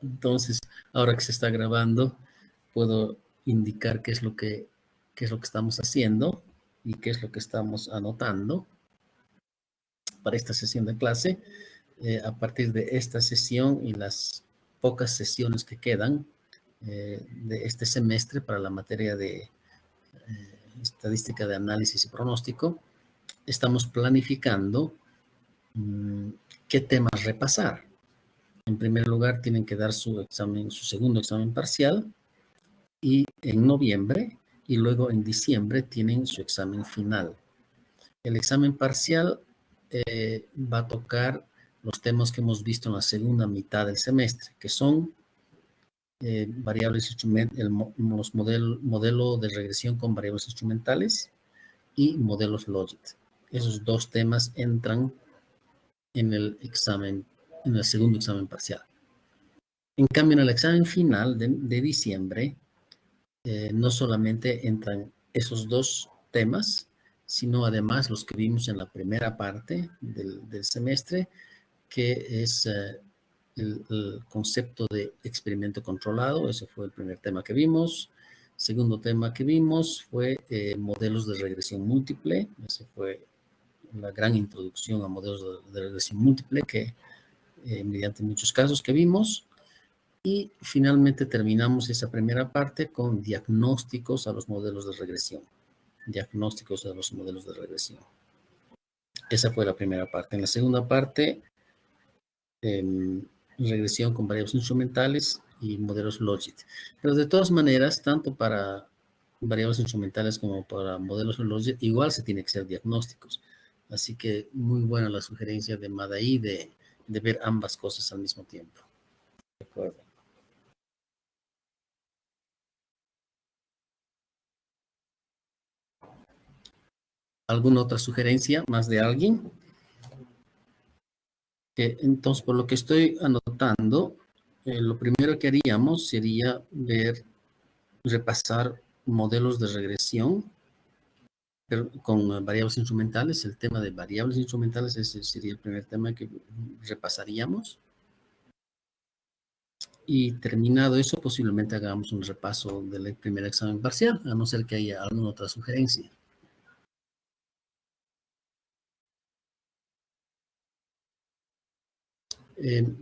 Entonces, ahora que se está grabando, puedo indicar qué es lo que estamos haciendo y qué es lo que estamos anotando para esta sesión de clase. A partir de esta sesión y las pocas sesiones que quedan de este semestre para la materia de estadística de análisis y pronóstico, estamos planificando qué temas repasar. En primer lugar, tienen que dar su examen, su segundo examen parcial, y en noviembre, y luego en diciembre tienen su examen final. El examen parcial va a tocar los temas que hemos visto en la segunda mitad del semestre, que son variables los modelos de regresión con variables instrumentales y modelos Logit. Esos dos temas entran en el examen, en el segundo examen parcial. En cambio, en el examen final de diciembre, no solamente entran esos dos temas, sino además los que vimos en la primera parte del semestre, que es el concepto de experimento controlado. Ese fue el primer tema que vimos. Segundo tema que vimos fue modelos de regresión múltiple. Ese fue la gran introducción a modelos de regresión múltiple que mediante muchos casos que vimos. Y finalmente terminamos esa primera parte con diagnósticos a los modelos de regresión. Diagnósticos a los modelos de regresión. Esa fue la primera parte. En la segunda parte, regresión con variables instrumentales y modelos Logit. Pero de todas maneras, tanto para variables instrumentales como para modelos Logit, igual se tiene que hacer diagnósticos. Así que muy buena la sugerencia de Madaí de ver ambas cosas al mismo tiempo. De acuerdo. ¿Alguna otra sugerencia más de alguien? Entonces, por lo que estoy anotando, lo primero que haríamos sería repasar modelos de regresión con variables instrumentales. El tema de variables instrumentales, ese sería el primer tema que repasaríamos. Y terminado eso, posiblemente hagamos un repaso del primer examen parcial, a no ser que haya alguna otra sugerencia.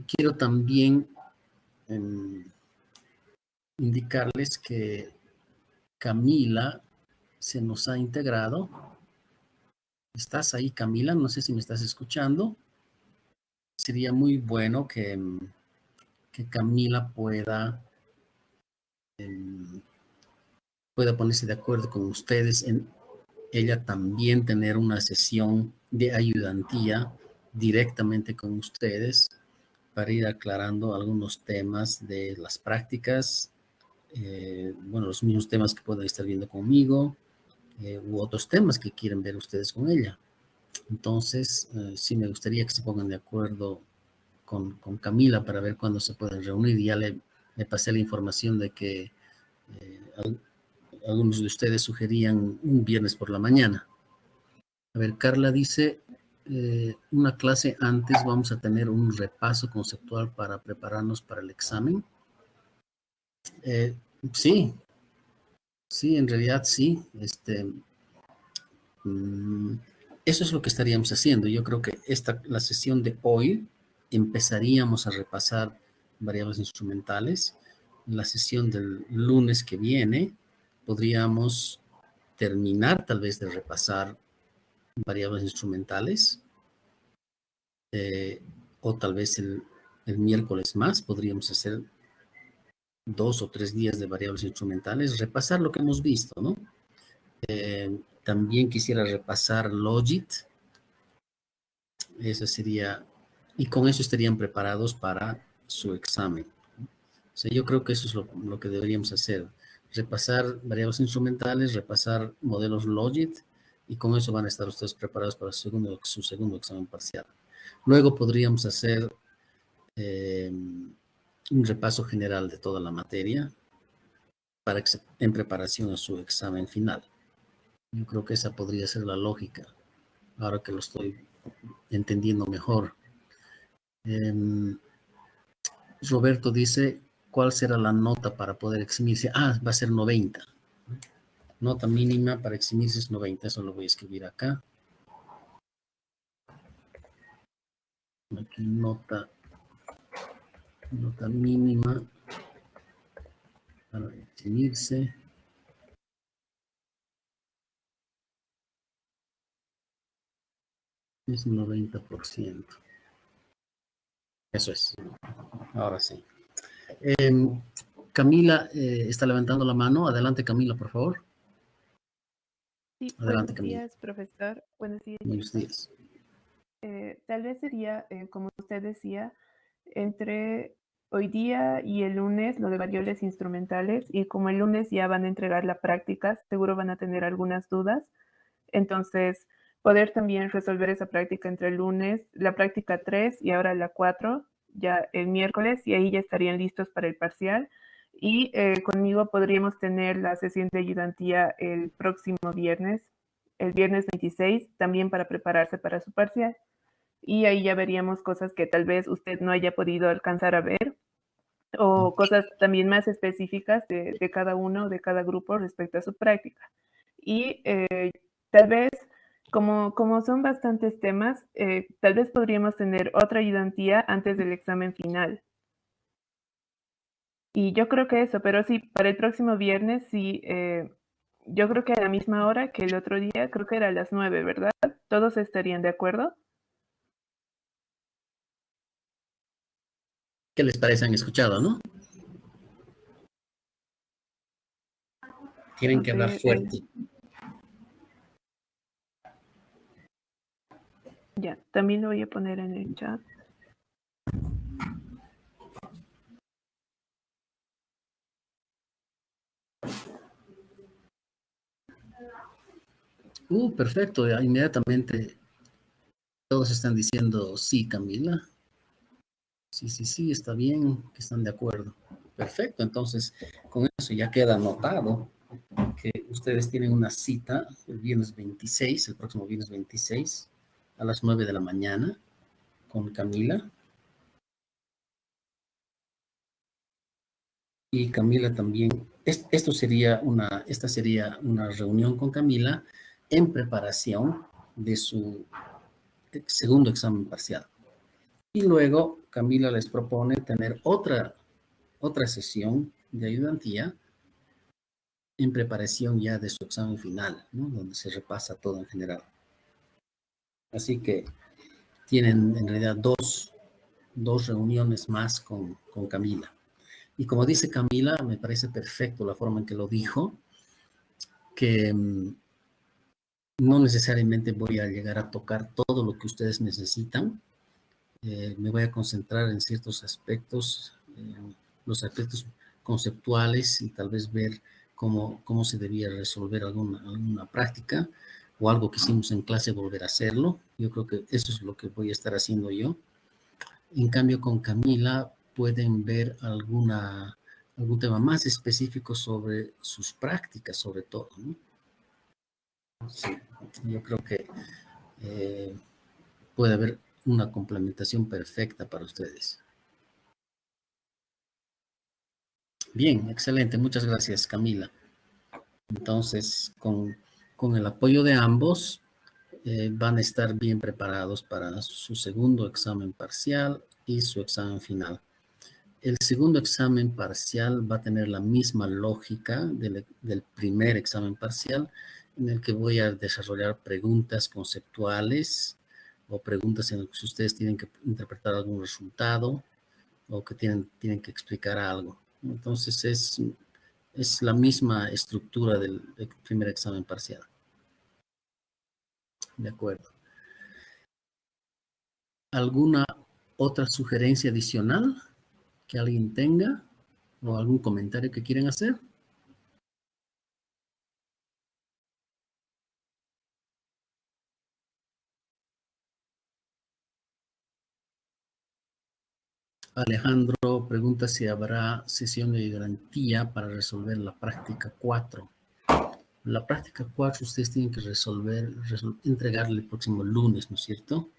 Quiero también indicarles que Camila se nos ha integrado. ¿Estás ahí, Camila? No sé si me estás escuchando. Sería muy bueno que Camila pueda ponerse de acuerdo con ustedes en ella también tener una sesión de ayudantía directamente con ustedes para ir aclarando algunos temas de las prácticas, bueno, los mismos temas que puedan estar viendo conmigo, u otros temas que quieren ver ustedes con ella. Entonces, sí me gustaría que se pongan de acuerdo con Camila para ver cuándo se pueden reunir. Ya le pasé la información de que algunos de ustedes sugerían un viernes por la mañana. A ver, Carla dice, una clase antes vamos a tener un repaso conceptual para prepararnos para el examen. Sí, en realidad sí. Eso es lo que estaríamos haciendo. Yo creo que la sesión de hoy empezaríamos a repasar variables instrumentales. La sesión del lunes que viene podríamos terminar tal vez de repasar variables instrumentales, o tal vez el miércoles más podríamos hacer 2 o 3 días de variables instrumentales, repasar lo que hemos visto, ¿no? También quisiera repasar Logit. Eso sería, y con eso estarían preparados para su examen. O sea, yo creo que eso es lo que deberíamos hacer. Repasar variables instrumentales, repasar modelos Logit, y con eso van a estar ustedes preparados para su segundo examen parcial. Luego podríamos hacer un repaso general de toda la materia en preparación a su examen final. Yo creo que esa podría ser la lógica, ahora que lo estoy entendiendo mejor. Roberto dice, ¿cuál será la nota para poder eximirse? Ah, va a ser 90. Nota mínima para eximirse es 90. Eso lo voy a escribir acá. Aquí nota mínima para eximirse es 90%. Eso es. Ahora sí. Camila está levantando la mano. Adelante, Camila, por favor. Sí, Adelante, buenos Camila. días, profesor. Buenos días, Buenos chicos. días. Tal vez sería, como usted decía, entre hoy día y el lunes lo de variables instrumentales, y como el lunes ya van a entregar la práctica, seguro van a tener algunas dudas. Entonces, poder también resolver esa práctica entre el lunes, la práctica 3 y ahora la 4, ya el miércoles, y ahí ya estarían listos para el parcial. Y conmigo podríamos tener la sesión de ayudantía el próximo viernes, el viernes 26, también para prepararse para su parcial. Y ahí ya veríamos cosas que tal vez usted no haya podido alcanzar a ver, o cosas también más específicas de cada uno, de cada grupo respecto a su práctica. Y tal vez, como son bastantes temas, tal vez podríamos tener otra ayudantía antes del examen final. Y yo creo que eso, pero sí, para el próximo viernes, sí, yo creo que a la misma hora que el otro día, creo que era a las 9, ¿verdad? ¿Todos estarían de acuerdo? ¿Qué les parece? Han escuchado, ¿no? Tienen A que hablar ver, fuerte. ya, también lo voy a poner en el chat. Perfecto. Ya inmediatamente todos están diciendo sí, Camila. Sí, está bien, que están de acuerdo. Perfecto, entonces con eso ya queda anotado que ustedes tienen una cita el viernes 26, el próximo viernes 26, a las 9 de la mañana con Camila. Y Camila también, esta sería una reunión con Camila en preparación de su segundo examen parcial. Y luego Camila les propone tener otra sesión de ayudantía en preparación ya de su examen final, ¿no? Donde se repasa todo en general. Así que tienen en realidad dos reuniones más con Camila. Y como dice Camila, me parece perfecto la forma en que lo dijo, que no necesariamente voy a llegar a tocar todo lo que ustedes necesitan. Me voy a concentrar en ciertos aspectos, los aspectos conceptuales y tal vez ver cómo se debía resolver alguna práctica o algo que hicimos en clase, volver a hacerlo. Yo creo que eso es lo que voy a estar haciendo yo. En cambio, con Camila pueden ver algún tema más específico sobre sus prácticas, sobre todo, ¿no? Sí, yo creo que puede haber una complementación perfecta para ustedes. Bien, excelente. Muchas gracias, Camila. Entonces, con el apoyo de ambos, van a estar bien preparados para su segundo examen parcial y su examen final. El segundo examen parcial va a tener la misma lógica del primer examen parcial, en el que voy a desarrollar preguntas conceptuales o preguntas en las que ustedes tienen que interpretar algún resultado o que tienen que explicar algo. Entonces es la misma estructura del primer examen parcial. De acuerdo. ¿Alguna otra sugerencia adicional que alguien tenga o algún comentario que quieran hacer? Alejandro pregunta si habrá sesión de garantía para resolver la práctica 4. La práctica 4 ustedes tienen que entregarle el próximo lunes, ¿no es cierto?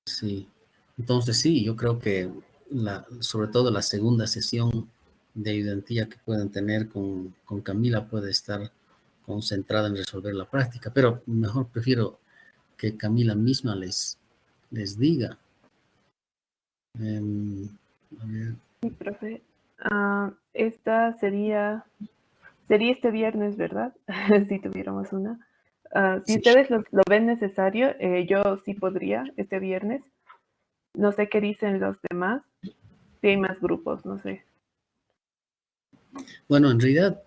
Sí. Entonces sí, yo creo que sobre todo la segunda sesión de ayudantía que pueden tener con Camila puede estar concentrada en resolver la práctica, pero mejor prefiero que Camila misma les diga. Em, a ver, Sí, profe. Esta sería este viernes, ¿verdad? Si tuviéramos una. Si sí. ustedes lo ven necesario, yo sí podría este viernes. No sé qué dicen los demás. Si hay más grupos, no sé. Bueno, en realidad,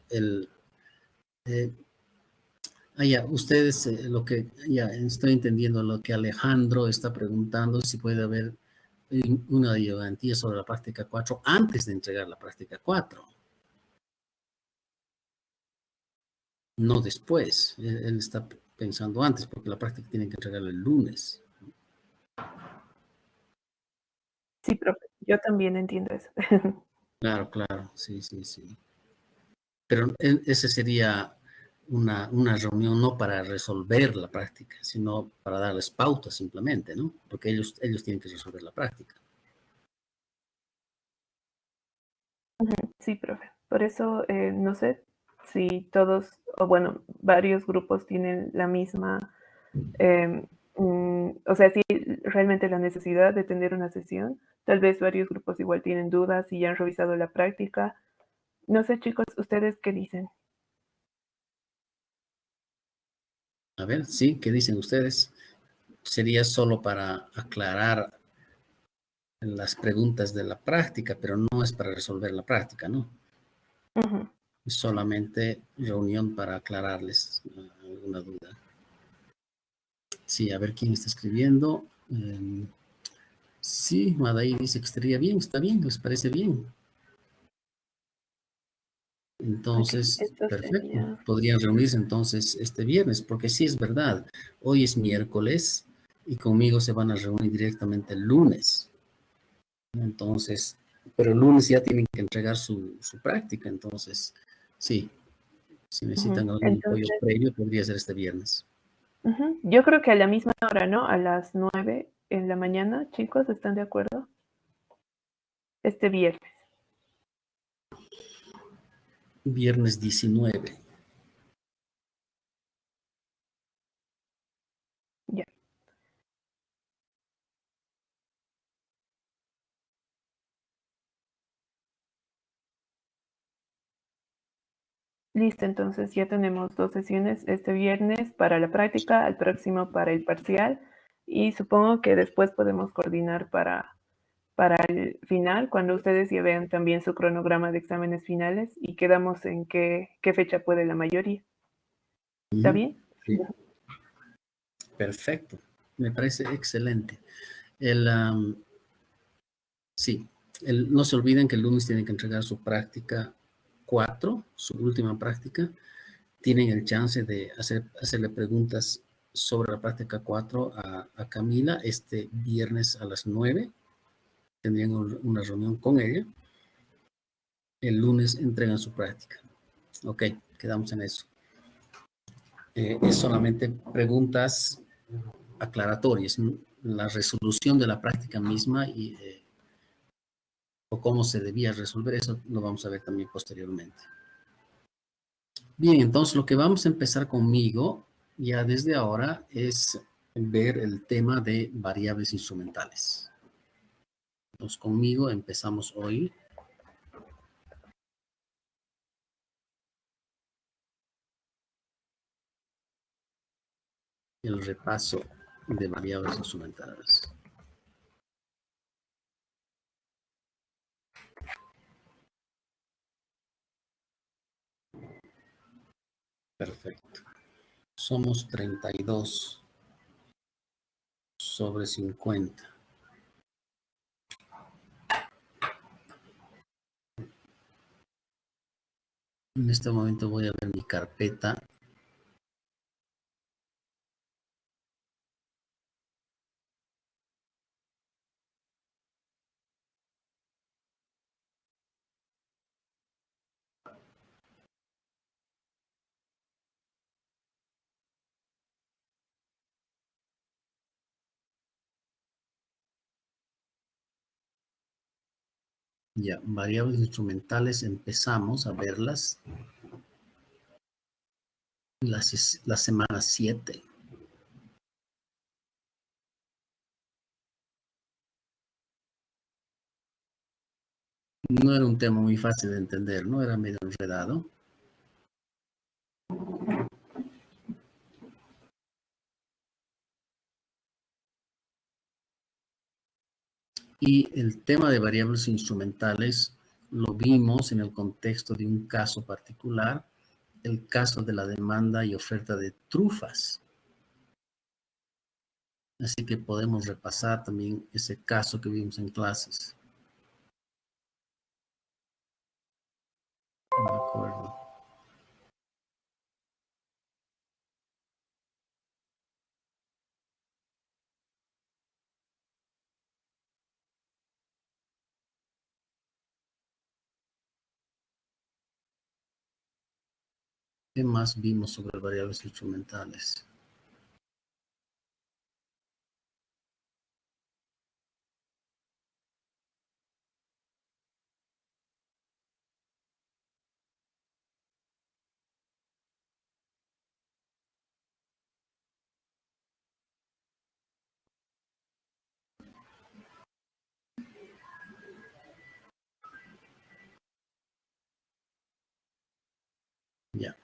eh, ya, ustedes, ya estoy entendiendo lo que Alejandro está preguntando, si puede haber una ayudantía sobre la práctica 4 antes de entregar la práctica 4, no después. Él está pensando antes, porque la práctica tiene que entregarla el lunes. Sí, profe. Yo también entiendo eso. Claro, claro, sí, sí, sí. Pero ese sería una reunión no para resolver la práctica, sino para darles pautas simplemente, ¿no? Porque ellos tienen que resolver la práctica. Sí, profe. Por eso, no sé si todos, o bueno, varios grupos tienen la misma, o sea, si realmente la necesidad de tener una sesión. Tal vez varios grupos igual tienen dudas y ya han revisado la práctica. No sé, chicos, ¿ustedes qué dicen? A ver, sí, ¿qué dicen ustedes? Sería solo para aclarar las preguntas de la práctica, pero no es para resolver la práctica, ¿no? Ujú. Es solamente reunión para aclararles alguna duda. Sí, a ver quién está escribiendo. Sí, Madaí dice que estaría bien, está bien, les parece bien. Ok, Entonces, esto perfecto. sería... Podrían reunirse entonces este viernes, porque sí es verdad, hoy es miércoles y conmigo se van a reunir directamente el lunes. Entonces, pero el lunes ya tienen que entregar su práctica, entonces, sí, si necesitan algún apoyo Entonces, previo, podría ser este viernes. yo creo que a la misma hora, ¿no? A las 9 en la mañana, chicos, ¿están de acuerdo? Este viernes. Viernes 19. Ya. Listo, entonces ya tenemos 2 sesiones este viernes para la práctica, al próximo para el parcial y supongo que después podemos coordinar para el final, cuando ustedes ya vean también su cronograma de exámenes finales y quedamos en qué fecha puede la mayoría. ¿Está Ujú. bien? Sí, perfecto. Me parece excelente. Sí, no se olviden que el lunes tienen que entregar su práctica 4, su última práctica. Tienen el chance de hacerle preguntas sobre la práctica 4 a Camila este viernes a las 9. Tendrían una reunión con ella. El lunes entregan su práctica. Ok, quedamos en eso. Es solamente preguntas aclaratorias, la resolución de la práctica misma o cómo se debía resolver, eso lo vamos a ver también posteriormente. Bien, entonces lo que vamos a empezar conmigo ya desde ahora es ver el tema de variables instrumentales. Entonces conmigo empezamos hoy el repaso de variables instrumentales. Perfecto. Somos 32 sobre 50. En este momento voy a ver mi carpeta. Ya, variables instrumentales empezamos a verlas la semana 7. No era un tema muy fácil de entender, ¿no? Era medio enredado. Y el tema de variables instrumentales lo vimos en el contexto de un caso particular, el caso de la demanda y oferta de trufas. Así que podemos repasar también ese caso que vimos en clases. De acuerdo. ¿Qué más vimos sobre variables instrumentales? Ya.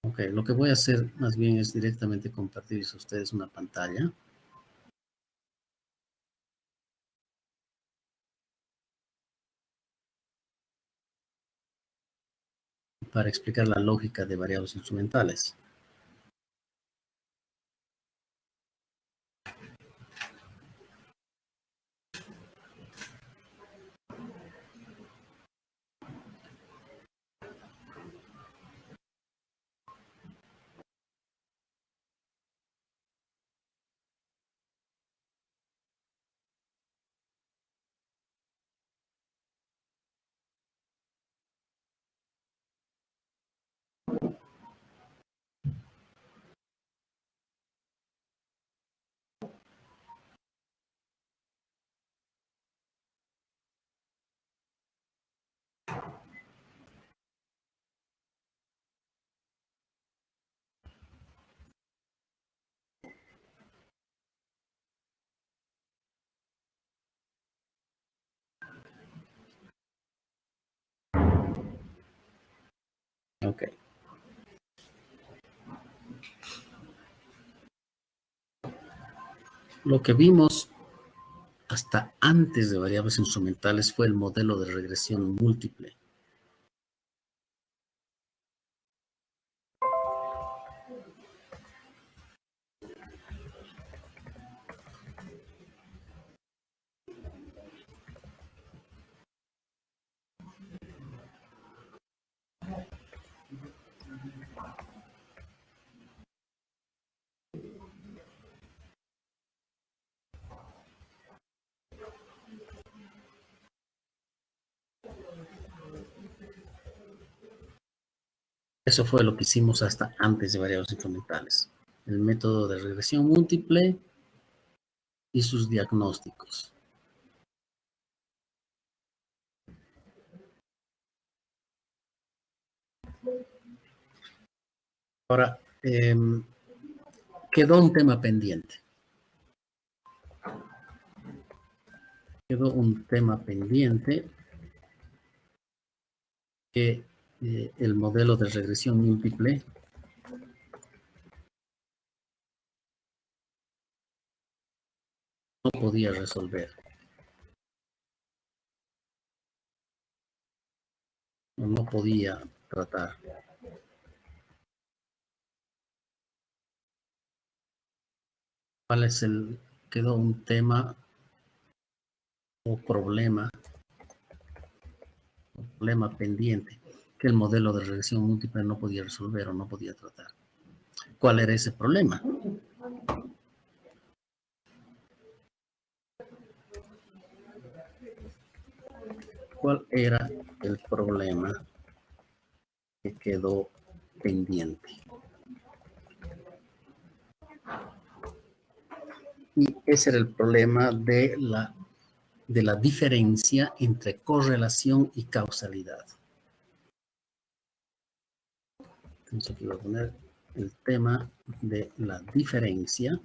Ok, lo que voy a hacer más bien es directamente compartirles a ustedes una pantalla para explicar la lógica de variables instrumentales. Ok. Lo que vimos hasta antes de variables instrumentales fue el modelo de regresión múltiple. Eso fue lo que hicimos hasta antes de variables instrumentales. El método de regresión múltiple y sus diagnósticos. Ahora, quedó un tema pendiente. Quedó un tema pendiente que el modelo de regresión múltiple no podía resolver. No podía tratar. ¿Cuál es quedó un tema o problema pendiente que el modelo de regresión múltiple no podía resolver o no podía tratar? ¿Cuál era ese problema? ¿Cuál era el problema que quedó pendiente? Y ese era el problema de de la diferencia entre correlación y causalidad. Entonces aquí voy a poner el tema de la diferencia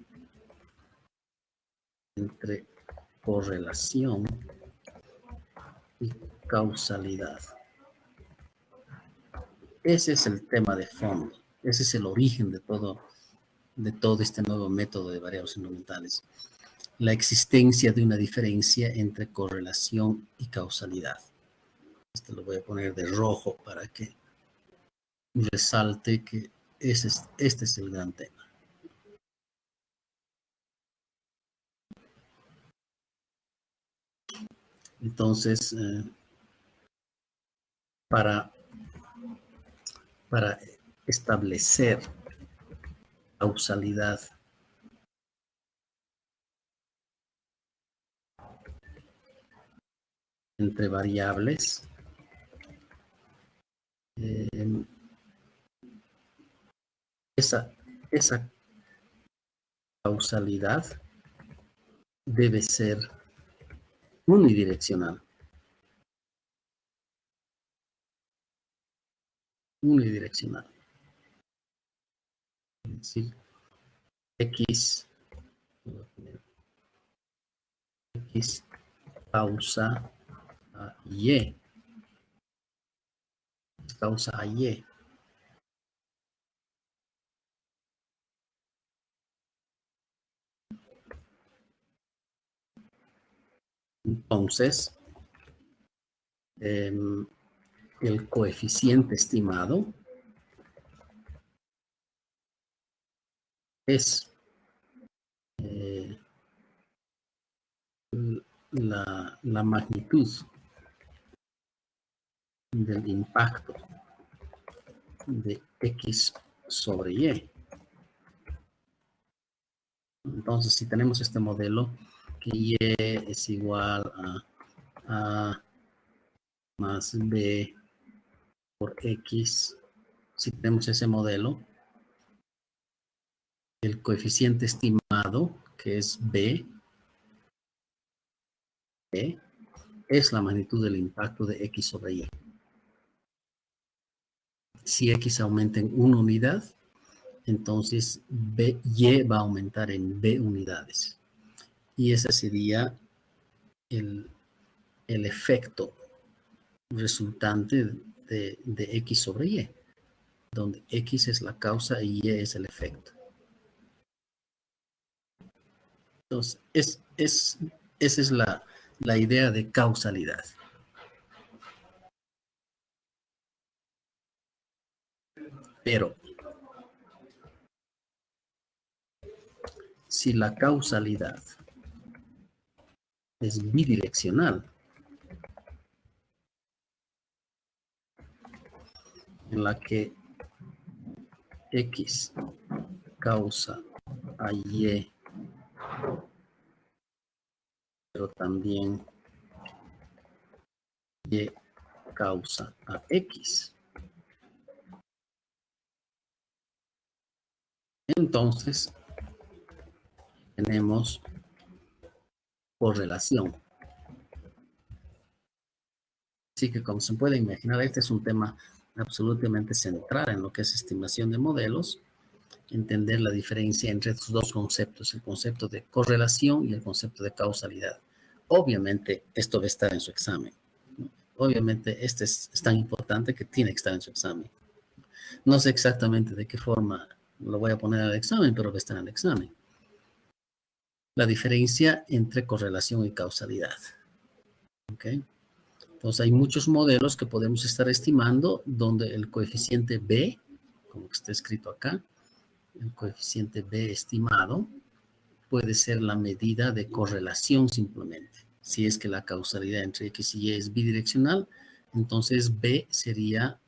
entre correlación y causalidad. Ese es el tema de fondo. Ese es el origen de todo este nuevo método de variables instrumentales. La existencia de una diferencia entre correlación y causalidad. Este lo voy a poner de rojo para que resalte que este es el gran tema. Entonces, para establecer causalidad entre variables, esa causalidad debe ser unidireccional. Unidireccional. Es decir, X causa a Y. Causa a Y. Entonces, el coeficiente estimado es la magnitud del impacto de X sobre Y. Entonces, si tenemos este modelo, que Y es igual a A más B por X, si tenemos ese modelo, el coeficiente estimado, que es B, es la magnitud del impacto de X sobre Y. Si X aumenta en una unidad, entonces Y va a aumentar en B unidades. Y ese sería el efecto resultante de X sobre Y, donde X es la causa y Y es el efecto. Entonces, esa es la idea de causalidad. Pero si la causalidad es bidireccional, en la que X causa a Y, pero también Y causa a X. Entonces, tenemos correlación. Así que, como se puede imaginar, este es un tema absolutamente central en lo que es estimación de modelos, entender la diferencia entre estos dos conceptos, el concepto de correlación y el concepto de causalidad. Obviamente, esto va a estar en su examen. Obviamente, este es tan importante que tiene que estar en su examen. No sé exactamente de qué forma lo voy a poner al examen, pero va a estar en el examen. La diferencia entre correlación y causalidad. ¿Ok? Entonces, hay muchos modelos que podemos estar estimando donde el coeficiente B, como está escrito acá, el coeficiente B estimado puede ser la medida de correlación simplemente. Si es que la causalidad entre X y Y es bidireccional, entonces B sería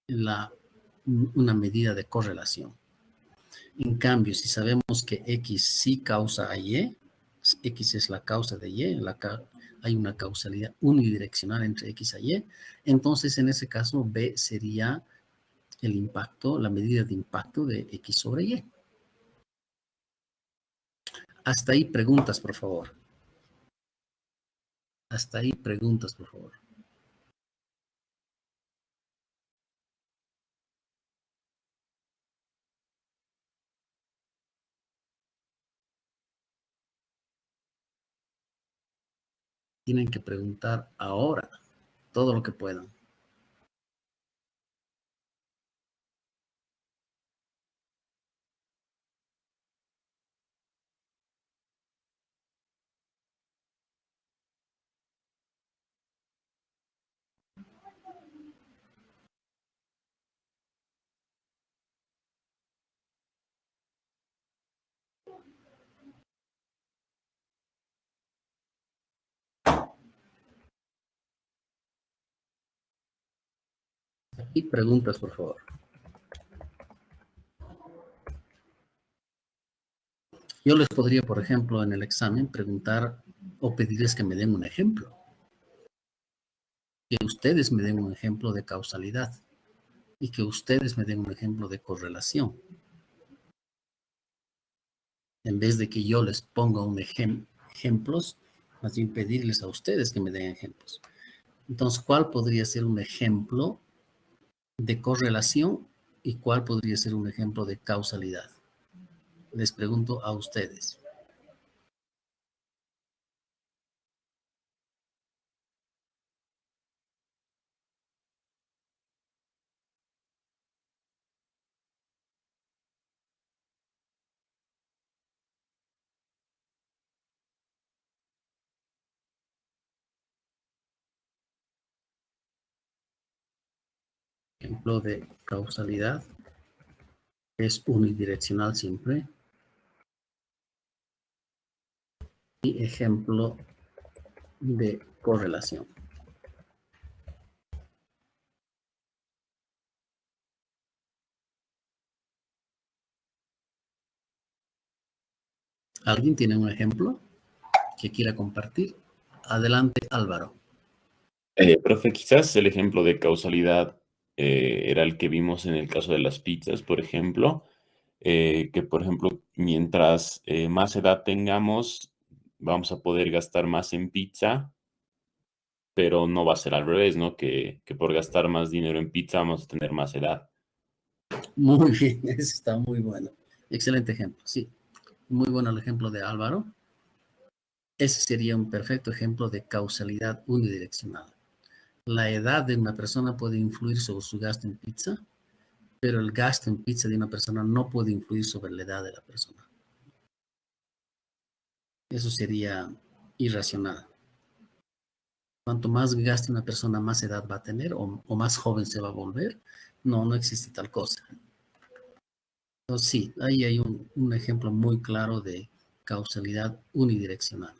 una medida de correlación. En cambio, si sabemos que X sí causa a Y, X es la causa de Y, hay una causalidad unidireccional entre X y Y, entonces en ese caso B sería el impacto, la medida de impacto de X sobre Y. Hasta ahí preguntas, por favor. Hasta ahí preguntas, por favor. Tienen que preguntar ahora todo lo que puedan. Y preguntas, por favor. Yo les podría, por ejemplo, en el examen preguntar o pedirles que me den un ejemplo. Que ustedes me den un ejemplo de causalidad y que ustedes me den un ejemplo de correlación. En vez de que yo les ponga ejemplos, más bien pedirles a ustedes que me den ejemplos. Entonces, ¿cuál podría ser un ejemplo de correlación y cuál podría ser un ejemplo de causalidad? Les pregunto a ustedes. Ejemplo de causalidad es unidireccional siempre. Y ejemplo de correlación. ¿Alguien tiene un ejemplo que quiera compartir? Adelante, Álvaro. Profe, quizás el ejemplo de causalidad era el que vimos en el caso de las pizzas, por ejemplo, que por ejemplo, mientras más edad tengamos, vamos a poder gastar más en pizza, pero no va a ser al revés, ¿no? Que por gastar más dinero en pizza vamos a tener más edad. Muy bien, ese está muy bueno. Excelente ejemplo, sí. Muy bueno el ejemplo de Álvaro. Ese sería un perfecto ejemplo de causalidad unidireccional. La edad de una persona puede influir sobre su gasto en pizza, pero el gasto en pizza de una persona no puede influir sobre la edad de la persona. Eso sería irracional. Cuanto más gaste una persona, más edad va a tener o más joven se va a volver. No, no existe tal cosa. Entonces, sí, ahí hay un ejemplo muy claro de causalidad unidireccional.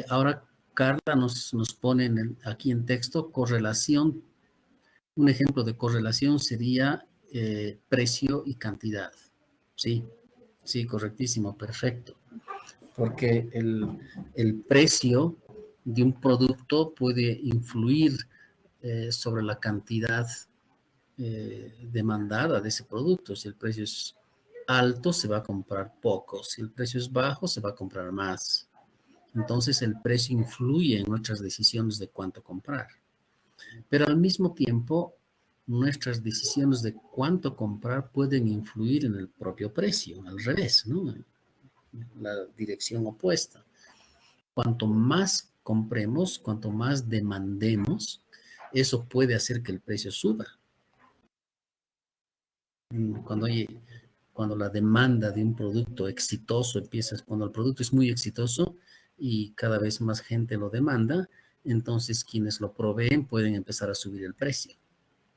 Ahora, Carla nos pone aquí en texto correlación. Un ejemplo de correlación sería precio y cantidad. Sí, sí, correctísimo, perfecto. Porque el precio de un producto puede influir sobre la cantidad demandada de ese producto. Si el precio es alto, se va a comprar poco. Si el precio es bajo, se va a comprar más. Entonces, el precio influye en nuestras decisiones de cuánto comprar. Pero al mismo tiempo, nuestras decisiones de cuánto comprar pueden influir en el propio precio, al revés, ¿no? La dirección opuesta. Cuanto más compremos, cuanto más demandemos, eso puede hacer que el precio suba. Cuando la demanda de un producto exitoso empieza, cuando el producto es muy exitoso y cada vez más gente lo demanda, entonces quienes lo proveen pueden empezar a subir el precio,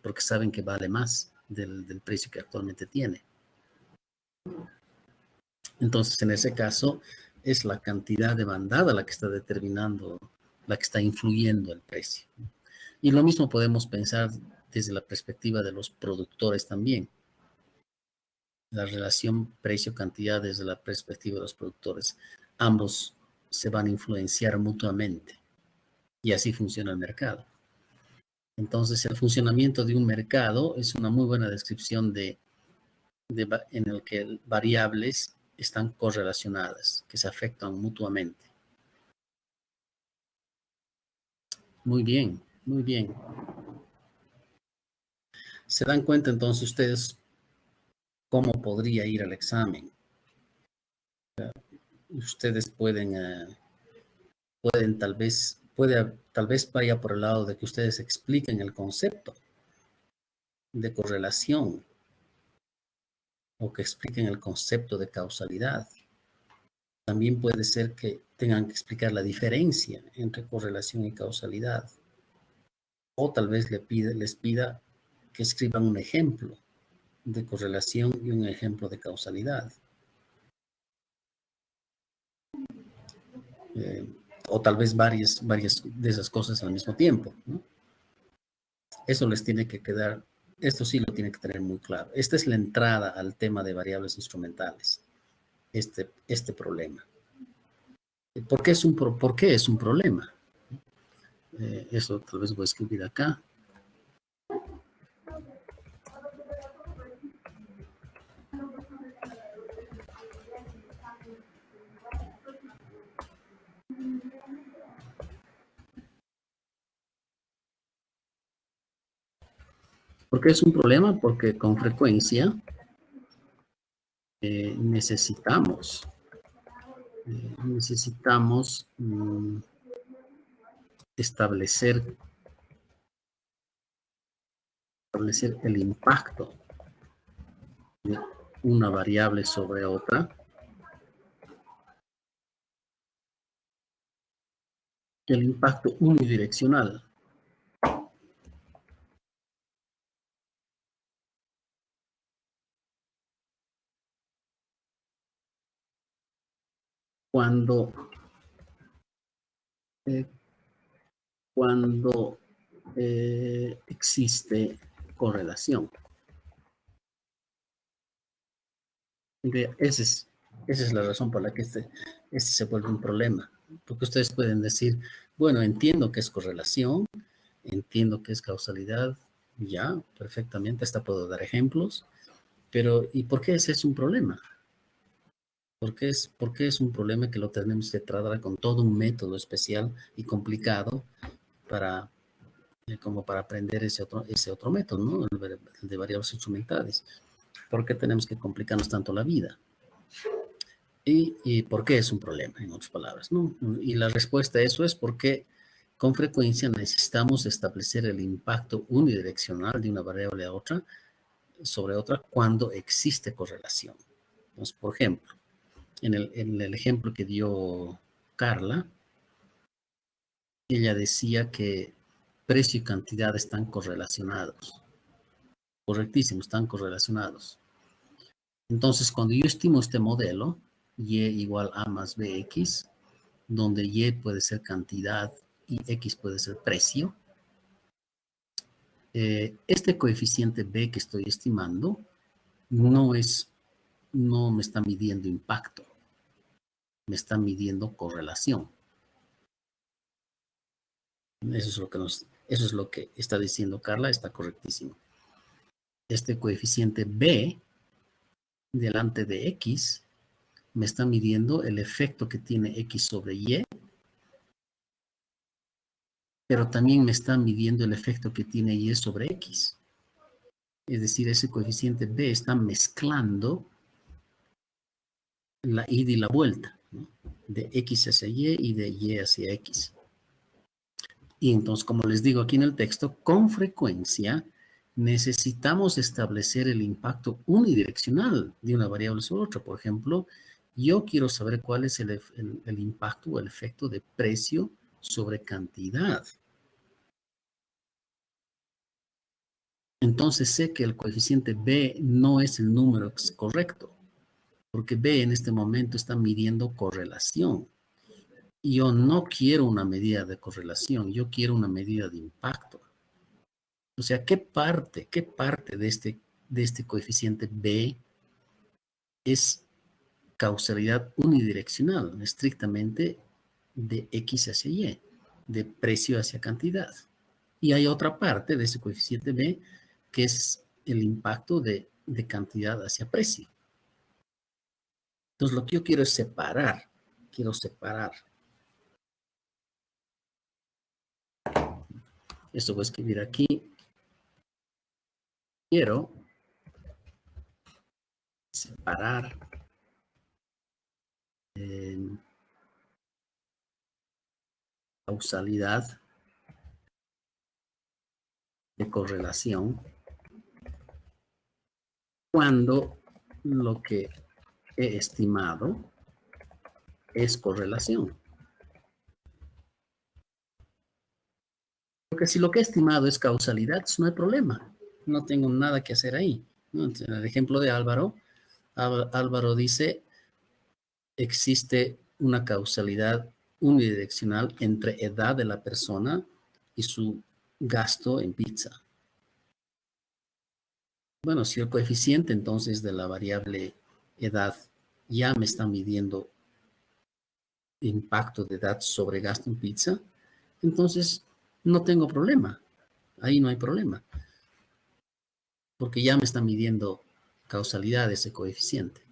porque saben que vale más del precio que actualmente tiene. Entonces, en ese caso, es la cantidad demandada la que está determinando, la que está influyendo el precio. Y lo mismo podemos pensar desde la perspectiva de los productores también. La relación precio-cantidad desde la perspectiva de los productores. Ambos se van a influenciar mutuamente y así funciona el mercado. Entonces, el funcionamiento de un mercado es una muy buena descripción en el que variables están correlacionadas, que se afectan mutuamente. Muy bien, muy bien. ¿Se dan cuenta entonces ustedes cómo podría ir al examen? Ustedes pueden tal vez vaya por el lado de que ustedes expliquen el concepto de correlación o que expliquen el concepto de causalidad. También puede ser que tengan que explicar la diferencia entre correlación y causalidad. O tal vez les pida que escriban un ejemplo de correlación y un ejemplo de causalidad. O tal vez varias de esas cosas al mismo tiempo, ¿no? Eso les tiene que quedar, esto sí lo tiene que tener muy claro. Esta es la entrada al tema de variables instrumentales, este problema. ¿Por qué es un problema? Eso tal vez voy a escribir acá. ¿Por qué es un problema? Porque con frecuencia necesitamos establecer el impacto de una variable sobre otra, el impacto unidireccional. Cuando existe correlación. Esa es la razón por la que este se vuelve un problema. Porque ustedes pueden decir, bueno, entiendo que es correlación, entiendo que es causalidad, ya, perfectamente, hasta puedo dar ejemplos, pero ¿y por qué ese es un problema? ¿Por qué es un problema que lo tenemos que tratar con todo un método especial y complicado como para aprender ese otro método, ¿no? El de variables instrumentales? ¿Por qué tenemos que complicarnos tanto la vida? ¿Y por qué es un problema, en otras palabras, ¿no? Y la respuesta a eso es porque con frecuencia necesitamos establecer el impacto unidireccional de una variable a otra sobre otra cuando existe correlación. Entonces, por ejemplo, en el ejemplo que dio Carla, ella decía que precio y cantidad están correlacionados. Correctísimo, están correlacionados. Entonces, cuando yo estimo este modelo, y igual a más bx, donde y puede ser cantidad y x puede ser precio, este coeficiente b que estoy estimando no me está midiendo impacto, me está midiendo correlación. Eso es lo que está diciendo Carla, está correctísimo. Este coeficiente b delante de x me está midiendo el efecto que tiene x sobre y, pero también me está midiendo el efecto que tiene y sobre x. Es decir, ese coeficiente b está mezclando la ida y la vuelta, ¿no? De x hacia y de y hacia x. Y entonces, como les digo aquí en el texto, con frecuencia necesitamos establecer el impacto unidireccional de una variable sobre otra. Por ejemplo, yo quiero saber cuál es el impacto o el efecto de precio sobre cantidad. Entonces sé que el coeficiente b no es el número correcto, porque b en este momento está midiendo correlación. Y yo no quiero una medida de correlación, yo quiero una medida de impacto. O sea, ¿qué parte de este coeficiente b es causalidad unidireccional, estrictamente de x hacia y, de precio hacia cantidad? Y hay otra parte de ese coeficiente b que es el impacto de cantidad hacia precio. Entonces, lo que yo quiero es separar. Esto voy a escribir aquí. Quiero separar causalidad de correlación cuando lo que he estimado es correlación. Porque si lo que he estimado es causalidad, no hay problema. No tengo nada que hacer ahí, ¿no? En el ejemplo de Álvaro, Álvaro dice, existe una causalidad unidireccional entre edad de la persona y su gasto en pizza. Bueno, si el coeficiente entonces de la variable edad ya me está midiendo impacto de edad sobre gasto en pizza, entonces no tengo problema. Ahí no hay problema. Porque ya me está midiendo causalidad ese coeficiente.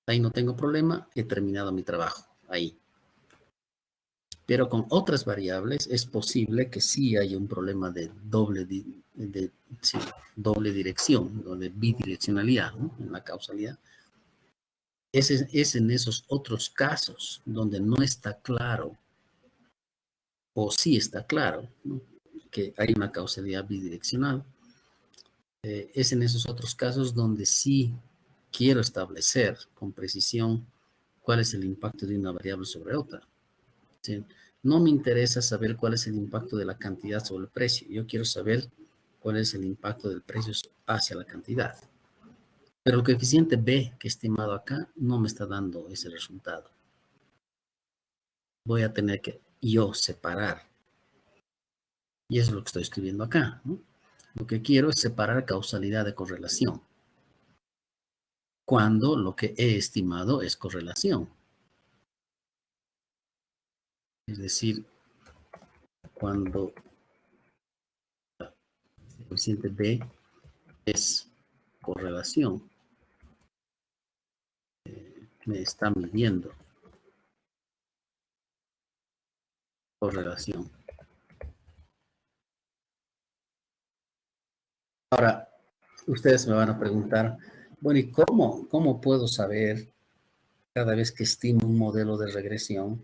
Ahí no tengo problema, he terminado mi trabajo. Ahí. Pero con otras variables es posible que sí haya un problema de doble dirección o de bidireccionalidad, ¿no? En la causalidad. Es en esos otros casos donde no está claro o sí está claro, ¿no? Que hay una causalidad bidireccional. Es en esos otros casos donde sí quiero establecer con precisión cuál es el impacto de una variable sobre otra. ¿Sí? No me interesa saber cuál es el impacto de la cantidad sobre el precio. Yo quiero saber cuál es el impacto del precio hacia la cantidad. Pero el coeficiente B que he estimado acá no me está dando ese resultado. Voy a tener que yo separar. Y eso es lo que estoy escribiendo acá, ¿no? Lo que quiero es separar causalidad de correlación. Cuando lo que he estimado es correlación. Es decir, cuando el coeficiente B es correlación, me está midiendo correlación. Ahora, ustedes me van a preguntar, bueno, ¿y cómo puedo saber cada vez que estimo un modelo de regresión?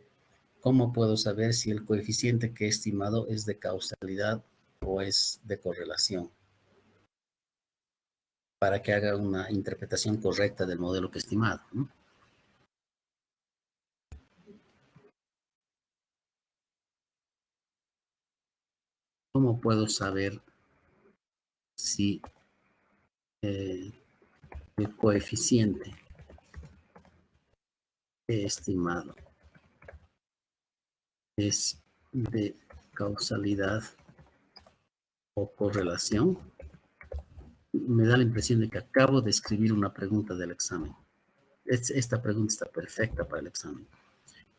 ¿Cómo puedo saber si el coeficiente que he estimado es de causalidad o es de correlación? Para que haga una interpretación correcta del modelo que he estimado, ¿no? ¿Cómo puedo saber si el coeficiente que he estimado es de causalidad o correlación? Me da la impresión de que acabo de escribir una pregunta del examen. Esta pregunta está perfecta para el examen.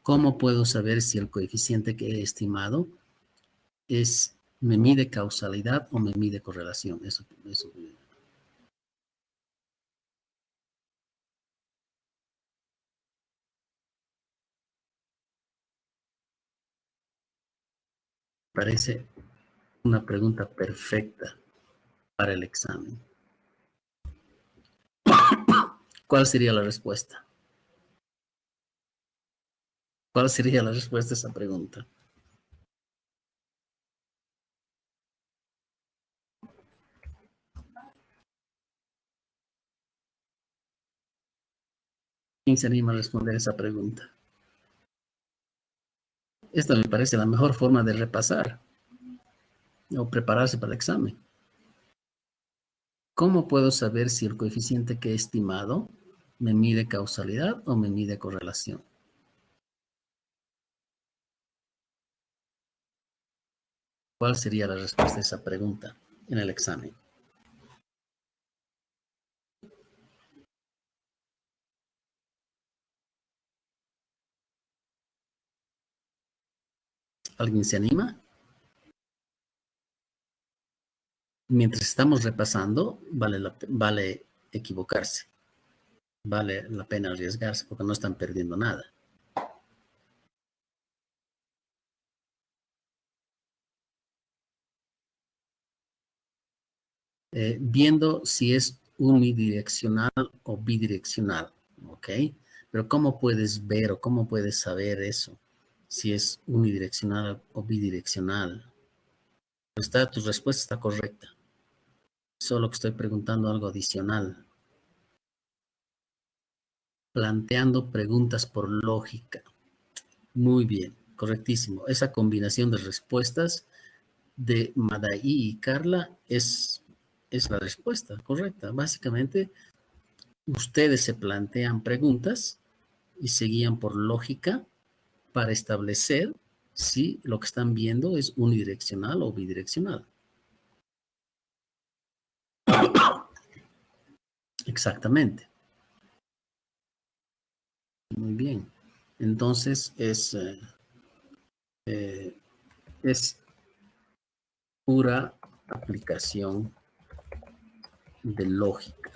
¿Cómo puedo saber si el coeficiente que he estimado me mide causalidad o me mide correlación? Eso. Parece una pregunta perfecta para el examen. ¿Cuál sería la respuesta? ¿Cuál sería la respuesta a esa pregunta? ¿Quién se anima a responder esa pregunta? Esta me parece la mejor forma de repasar o prepararse para el examen. ¿Cómo puedo saber si el coeficiente que he estimado me mide causalidad o me mide correlación? ¿Cuál sería la respuesta a esa pregunta en el examen? ¿Alguien se anima? Mientras estamos repasando, vale equivocarse. Vale la pena arriesgarse porque no están perdiendo nada. viendo si es unidireccional o bidireccional, ¿ok? Pero ¿cómo puedes ver o cómo puedes saber eso? Si es unidireccional o bidireccional. Tu respuesta está correcta. Solo que estoy preguntando algo adicional. Planteando preguntas por lógica. Muy bien, correctísimo. Esa combinación de respuestas de Madaí y Carla es la respuesta correcta. Básicamente, ustedes se plantean preguntas y se guían por lógica para establecer si lo que están viendo es unidireccional o bidireccional. Exactamente. Muy bien. Entonces es pura aplicación de lógica.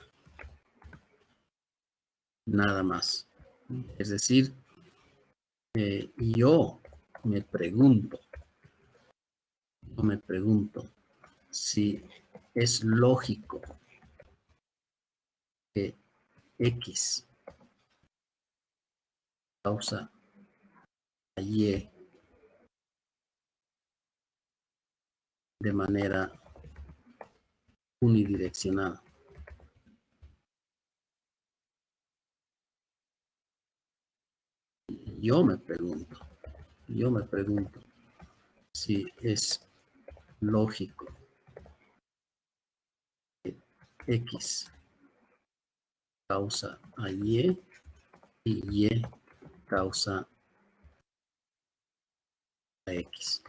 Nada más. Es decir, yo me pregunto si es lógico que X causa Y de manera unidireccional. Yo me pregunto si es lógico que X causa a Y y Y causa a X.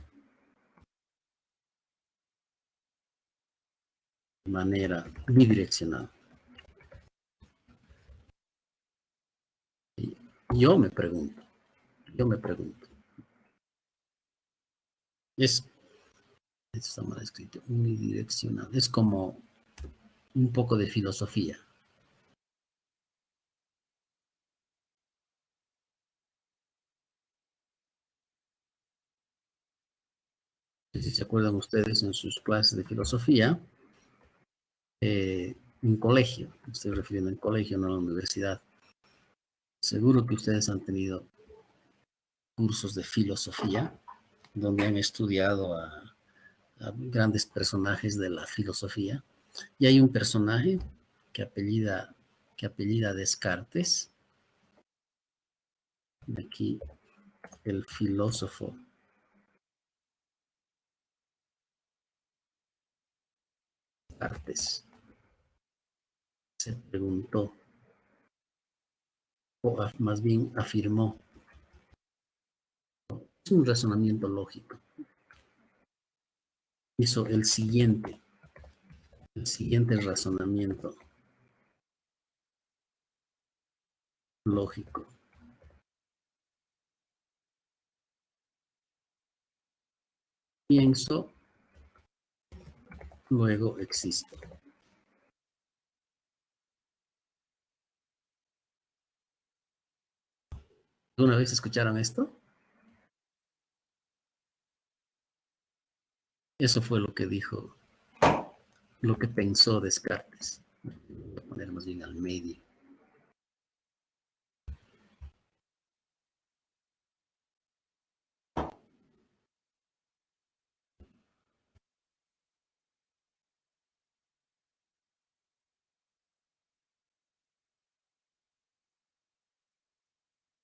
De manera bidireccional. Y yo me pregunto. Esto está mal escrito, unidireccional. Es como un poco de filosofía. Si se acuerdan ustedes en sus clases de filosofía, en colegio, me estoy refiriendo en colegio, no en la universidad. Seguro que ustedes han tenido cursos de filosofía donde han estudiado a grandes personajes de la filosofía. Y hay un personaje que apellida Descartes. Aquí el filósofo Descartes se preguntó, o más bien afirmó, es un razonamiento lógico. Hizo el siguiente razonamiento lógico. Pienso, luego existo. ¿Alguna vez escucharon esto? Eso fue lo que dijo, lo que pensó Descartes. Voy a poner más bien al medio.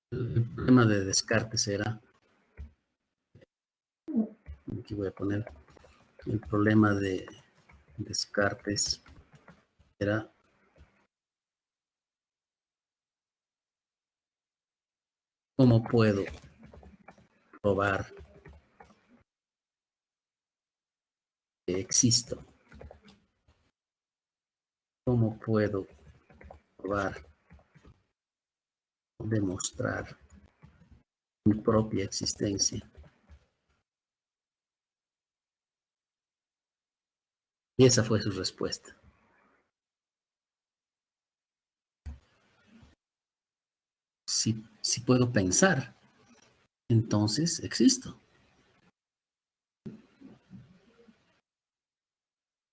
El problema de Descartes era, aquí voy a poner, el problema de Descartes era cómo puedo probar que existo. ¿Cómo puedo probar, demostrar mi propia existencia? Y esa fue su respuesta. Si puedo pensar, entonces existo,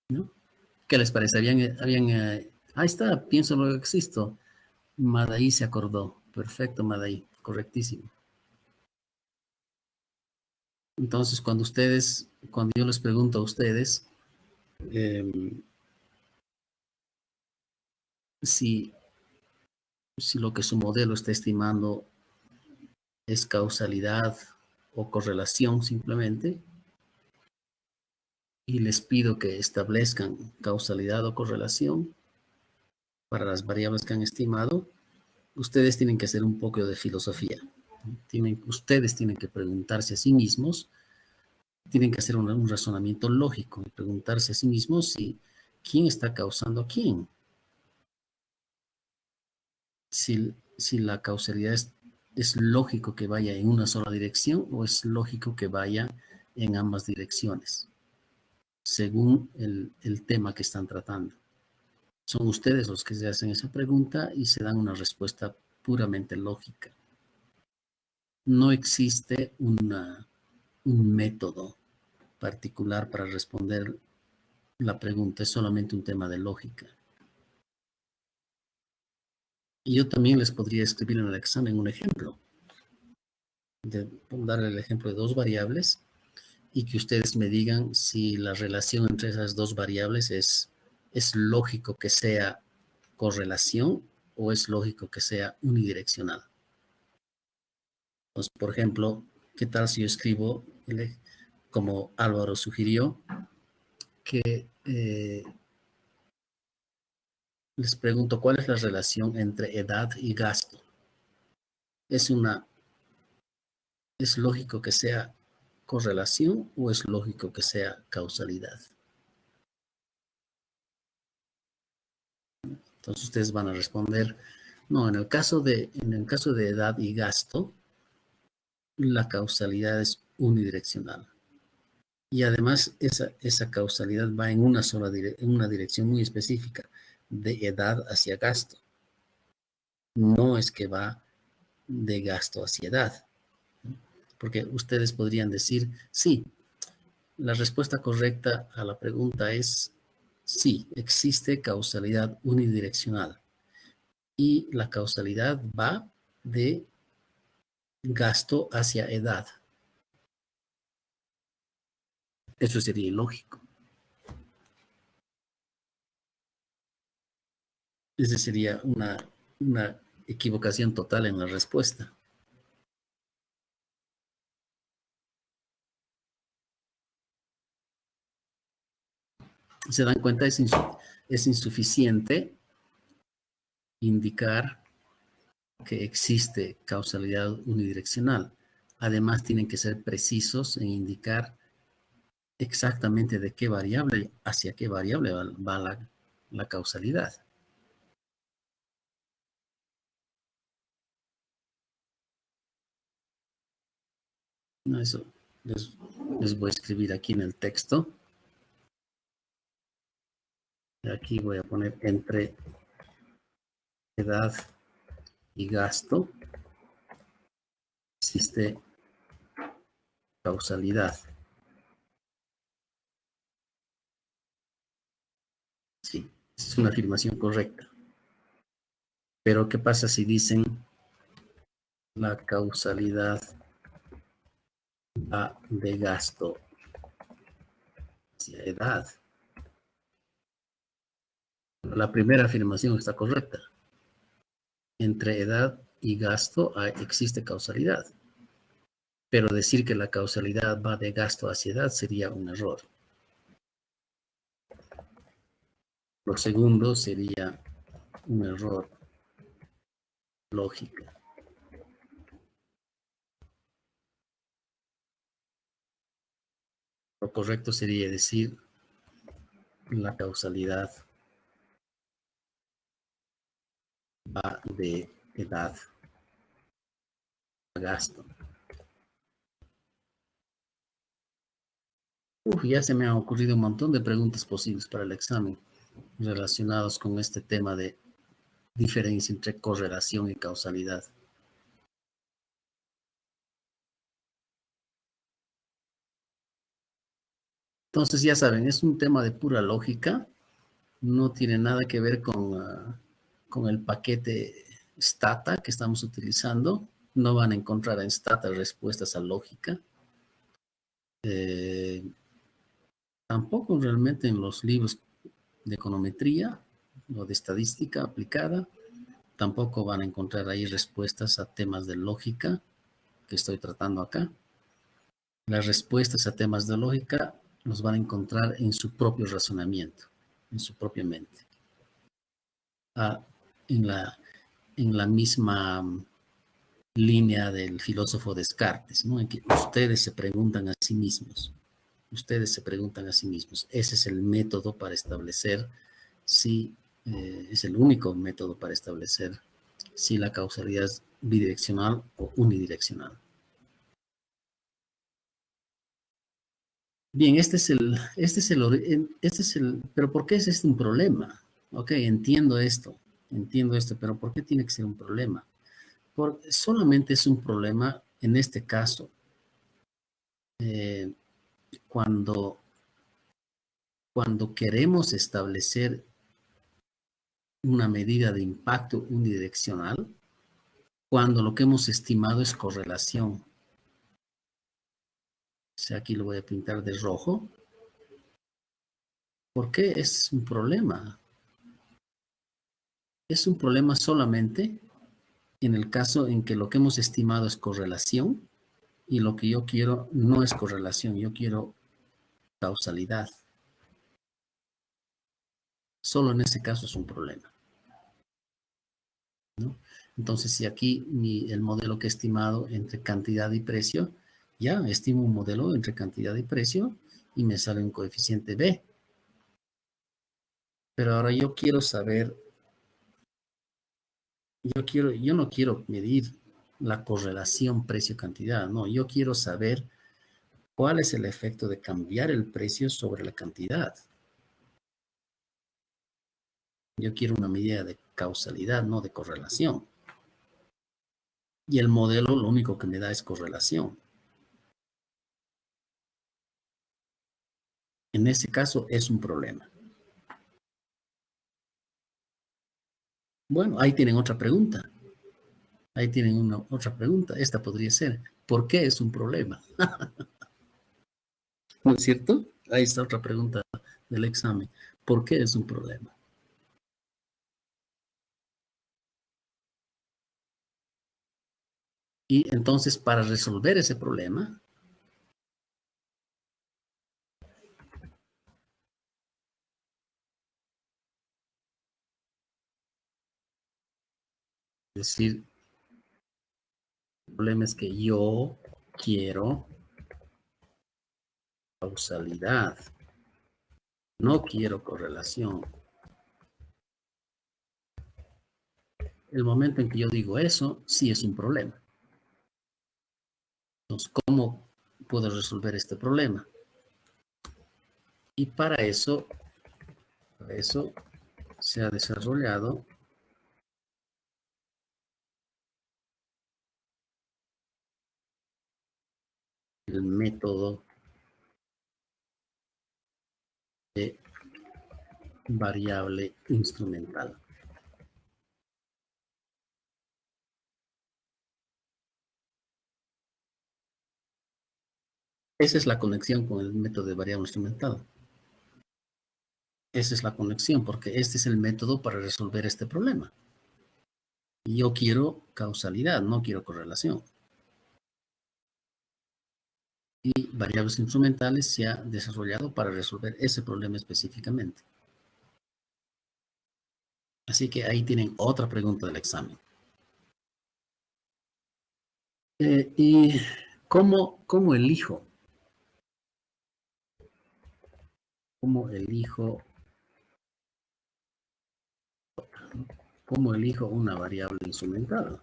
¿no? ¿Qué les parece? Ahí está, pienso luego existo. Madaí se acordó. Perfecto, Madaí. Correctísimo. Entonces, cuando yo les pregunto a ustedes si, si lo que su modelo está estimando es causalidad o correlación simplemente, y les pido que establezcan causalidad o correlación para las variables que han estimado, ustedes tienen que hacer un poco de filosofía. Ustedes tienen que preguntarse a sí mismos, tienen que hacer un razonamiento lógico y preguntarse a sí mismos si quién está causando a quién. Si la causalidad es lógico que vaya en una sola dirección o es lógico que vaya en ambas direcciones, según el tema que están tratando. Son ustedes los que se hacen esa pregunta y se dan una respuesta puramente lógica. No existe un método particular para responder la pregunta, es solamente un tema de lógica. Y yo también les podría escribir en el examen un ejemplo, darle el ejemplo de dos variables y que ustedes me digan si la relación entre esas dos variables es lógico que sea correlación o es lógico que sea unidireccional. Pues, por ejemplo, ¿qué tal si yo escribo, como Álvaro sugirió, que les pregunto cuál es la relación entre edad y gasto? ¿Es lógico que sea correlación o es lógico que sea causalidad? Entonces ustedes van a responder, no, en el caso de edad y gasto, la causalidad es unidireccional. Y además esa causalidad va en una dirección muy específica, de edad hacia gasto. No es que va de gasto hacia edad. Porque ustedes podrían decir, sí, la respuesta correcta a la pregunta es sí, existe causalidad unidireccional. Y la causalidad va de gasto hacia edad. Eso sería ilógico. Esa sería una equivocación total en la respuesta. ¿Se dan cuenta? Es insuficiente indicar que existe causalidad unidireccional. Además, tienen que ser precisos en indicar exactamente de qué variable, hacia qué variable va la causalidad. No, eso les voy a escribir aquí en el texto. Y aquí voy a poner entre edad y gasto existe causalidad. Sí, es una afirmación correcta. Pero ¿qué pasa si dicen la causalidad va de gasto hacia edad? La primera afirmación está correcta. Entre edad y gasto existe causalidad. Pero decir que la causalidad va de gasto hacia edad sería un error. Lo segundo sería un error lógico. Lo correcto sería decir la causalidad va de edad a gasto. Ya se me han ocurrido un montón de preguntas posibles para el examen relacionados con este tema de diferencia entre correlación y causalidad. Entonces ya saben, es un tema de pura lógica no tiene nada que ver con el paquete Stata que estamos utilizando. No van a encontrar en Stata respuestas a lógica. Tampoco realmente en los libros de econometría o de estadística aplicada. Tampoco van a encontrar ahí respuestas a temas de lógica que estoy tratando acá. Las respuestas a temas de lógica los van a encontrar en su propio razonamiento, en su propia mente. En la misma línea del filósofo Descartes, ¿no? En que ustedes se preguntan a sí mismos. Ustedes se preguntan a sí mismos. Ese es el método para establecer si, es el único método para establecer si la causalidad es bidireccional o unidireccional. Bien, pero ¿por qué es este un problema? Ok, entiendo esto, pero ¿por qué tiene que ser un problema? Porque solamente es un problema en este caso, cuando queremos establecer una medida de impacto unidireccional, cuando lo que hemos estimado es correlación. O sea, aquí lo voy a pintar de rojo. ¿Por qué es un problema? Es un problema solamente en el caso en que lo que hemos estimado es correlación y lo que yo quiero no es correlación, yo quiero causalidad. Solo en ese caso es un problema, ¿no? Entonces, si aquí el modelo que he estimado entre cantidad y precio, ya estimo un modelo entre cantidad y precio y me sale un coeficiente B. Pero ahora yo quiero saber, yo no quiero medir la correlación precio-cantidad, no, yo quiero saber cuál es el efecto de cambiar el precio sobre la cantidad. Yo quiero una medida de causalidad, no de correlación. Y el modelo lo único que me da es correlación. En ese caso es un problema. Bueno, ahí tienen otra pregunta. Ahí tienen otra pregunta. Esta podría ser, ¿por qué es un problema? ¿No es cierto? Ahí está otra pregunta del examen. ¿Por qué es un problema? Y entonces, para resolver ese problema, es decir, el problema es que yo quiero causalidad, no quiero correlación. El momento en que yo digo eso, sí es un problema. Entonces, ¿cómo puedo resolver este problema? Y para eso se ha desarrollado el método de variable instrumental. Esa es la conexión con el método de variable instrumental. Esa es la conexión, porque este es el método para resolver este problema. Y yo quiero causalidad, no quiero correlación. Y variables instrumentales se ha desarrollado para resolver ese problema específicamente. Así que ahí tienen otra pregunta del examen. ¿Y cómo elijo? ¿Cómo elijo una variable instrumental?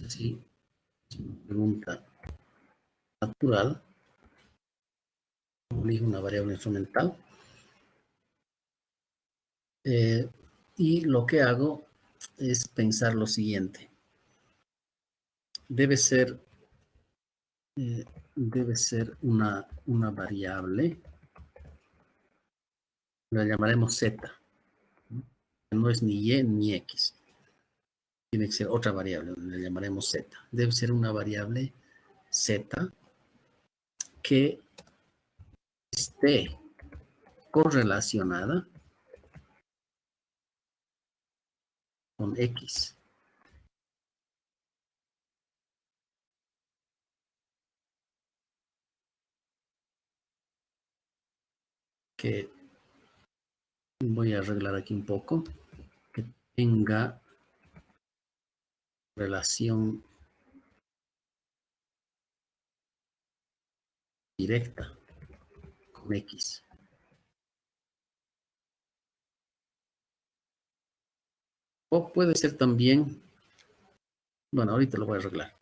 Sí, es una pregunta natural. ¿Cómo elijo una variable instrumental? Y lo que hago es pensar lo siguiente. Debe ser debe ser una variable, la llamaremos z. No es ni y ni x. Tiene que ser otra variable, la llamaremos z. Debe ser una variable z que esté correlacionada con x. Que voy a arreglar aquí un poco, que tenga relación directa con x. O puede ser también, bueno, ahorita lo voy a arreglar.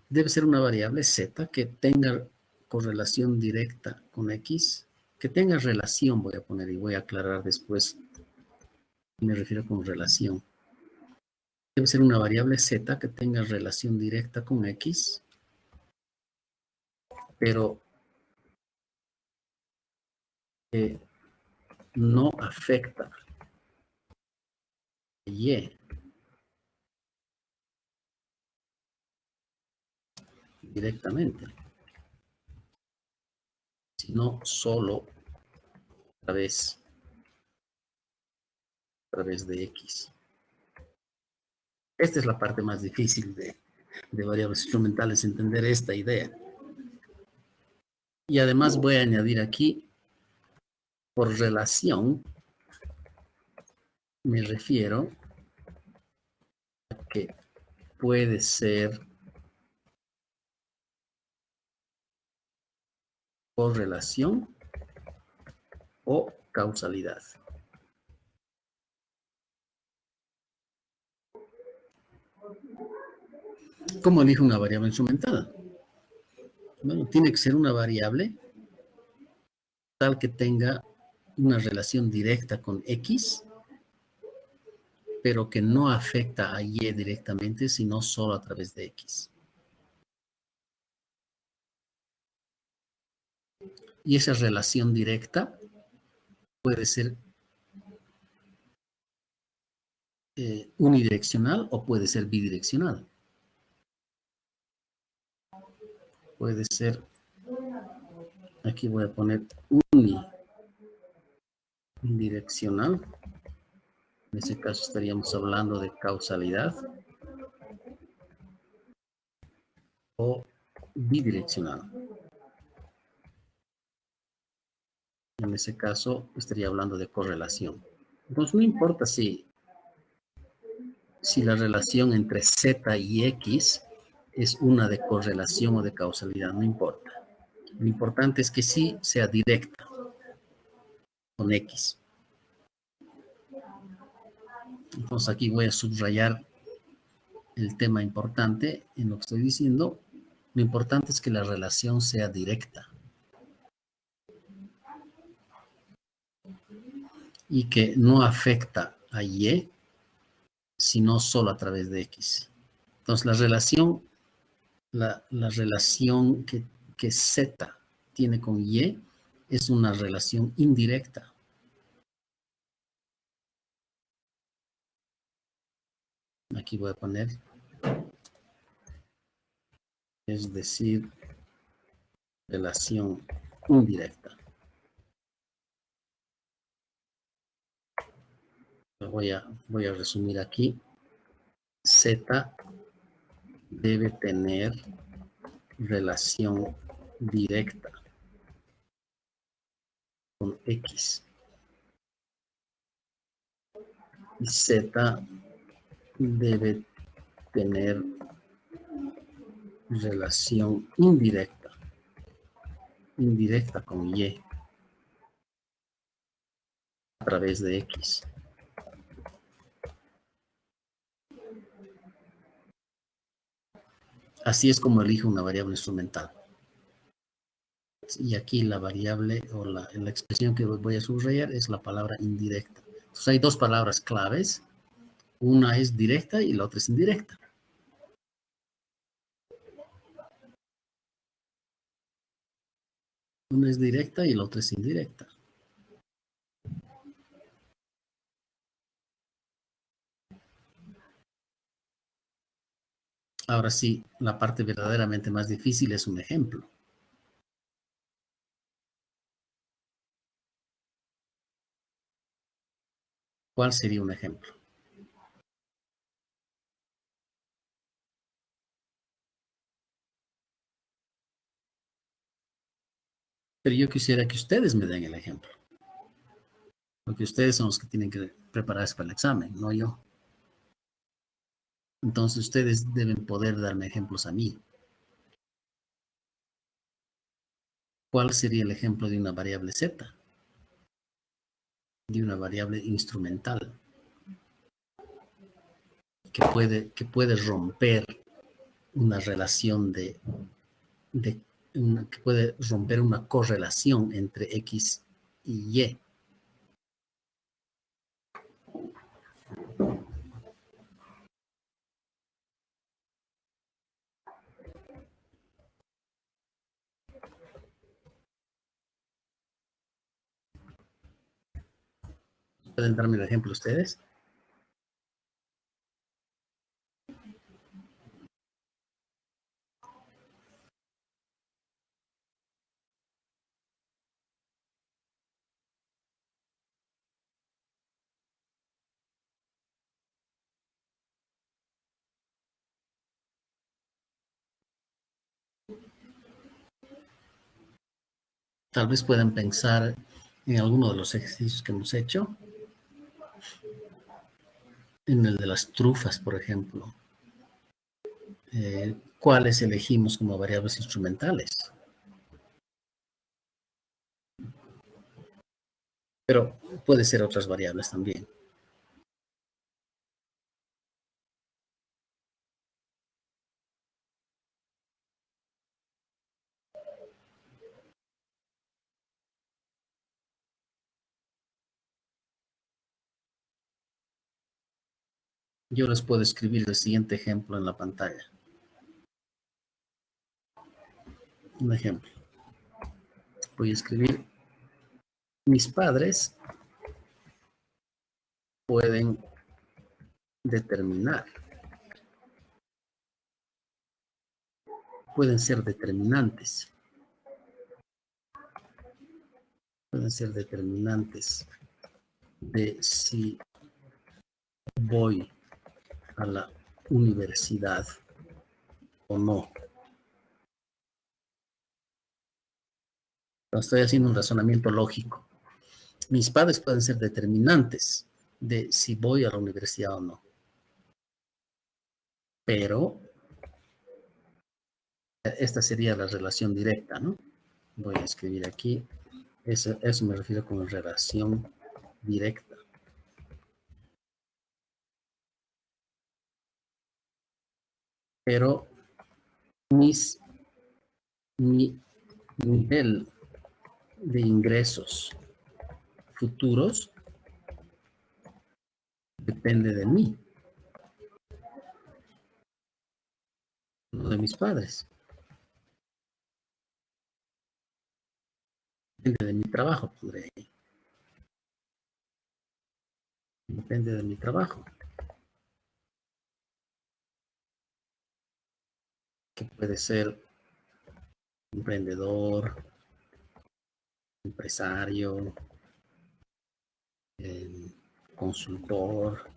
Debe ser una variable z que tenga correlación directa con x, que tenga relación, voy a poner y voy a aclarar después. Me refiero con relación. Debe ser una variable z que tenga relación directa con x, pero que no afecta a y directamente, sino solo a través de x. Esta es la parte más difícil de variables instrumentales, entender esta idea. Y además voy a añadir aquí, por relación, me refiero a que puede ser correlación o causalidad. ¿Cómo elijo una variable instrumental? Bueno, tiene que ser una variable tal que tenga una relación directa con x, pero que no afecta a y directamente, sino solo a través de x. Y esa relación directa puede ser unidireccional o puede ser bidireccional. Puede ser, aquí voy a poner unidireccional. En ese caso estaríamos hablando de causalidad. O bidireccional. En ese caso estaría hablando de correlación. Entonces no importa si la relación entre z y x es una de correlación o de causalidad, no importa. Lo importante es que sí sea directa con x. Entonces aquí voy a subrayar el tema importante en lo que estoy diciendo. Lo importante es que la relación sea directa. Y que no afecta a y, sino solo a través de x. Entonces la relación que z tiene con y es una relación indirecta. Aquí voy a poner, es decir, relación indirecta. Voy a resumir aquí. Z debe tener relación directa con X. Y Z debe tener relación indirecta con Y a través de X. Así es como elijo una variable instrumental. Y aquí la variable o la expresión que voy a subrayar es la palabra indirecta. Entonces hay dos palabras claves. Una es directa y la otra es indirecta. Una es directa y la otra es indirecta. Ahora sí, la parte verdaderamente más difícil es un ejemplo. ¿Cuál sería un ejemplo? Pero yo quisiera que ustedes me den el ejemplo. Porque ustedes son los que tienen que prepararse para el examen, no yo. Entonces ustedes deben poder darme ejemplos a mí. ¿Cuál sería el ejemplo de una variable z? De una variable instrumental que puede romper una relación que puede romper una correlación entre X y Y. ¿Pueden darme un ejemplo ustedes? Tal vez puedan pensar en alguno de los ejercicios que hemos hecho. En el de las trufas, por ejemplo. ¿Cuáles elegimos como variables instrumentales? Pero puede ser otras variables también. Yo les puedo escribir el siguiente ejemplo en la pantalla. Un ejemplo. Voy a escribir: mis padres pueden determinar, pueden ser determinantes de si voy a la universidad o no. Estoy haciendo un razonamiento lógico. Mis padres pueden ser determinantes de si voy a la universidad o no. Pero esta sería la relación directa, ¿no? Voy a escribir aquí. Eso me refiero con relación directa. Pero mi nivel de ingresos futuros depende de mí, no de mis padres. Depende de mi trabajo, podré. Depende de mi trabajo. Que puede ser emprendedor, empresario, consultor,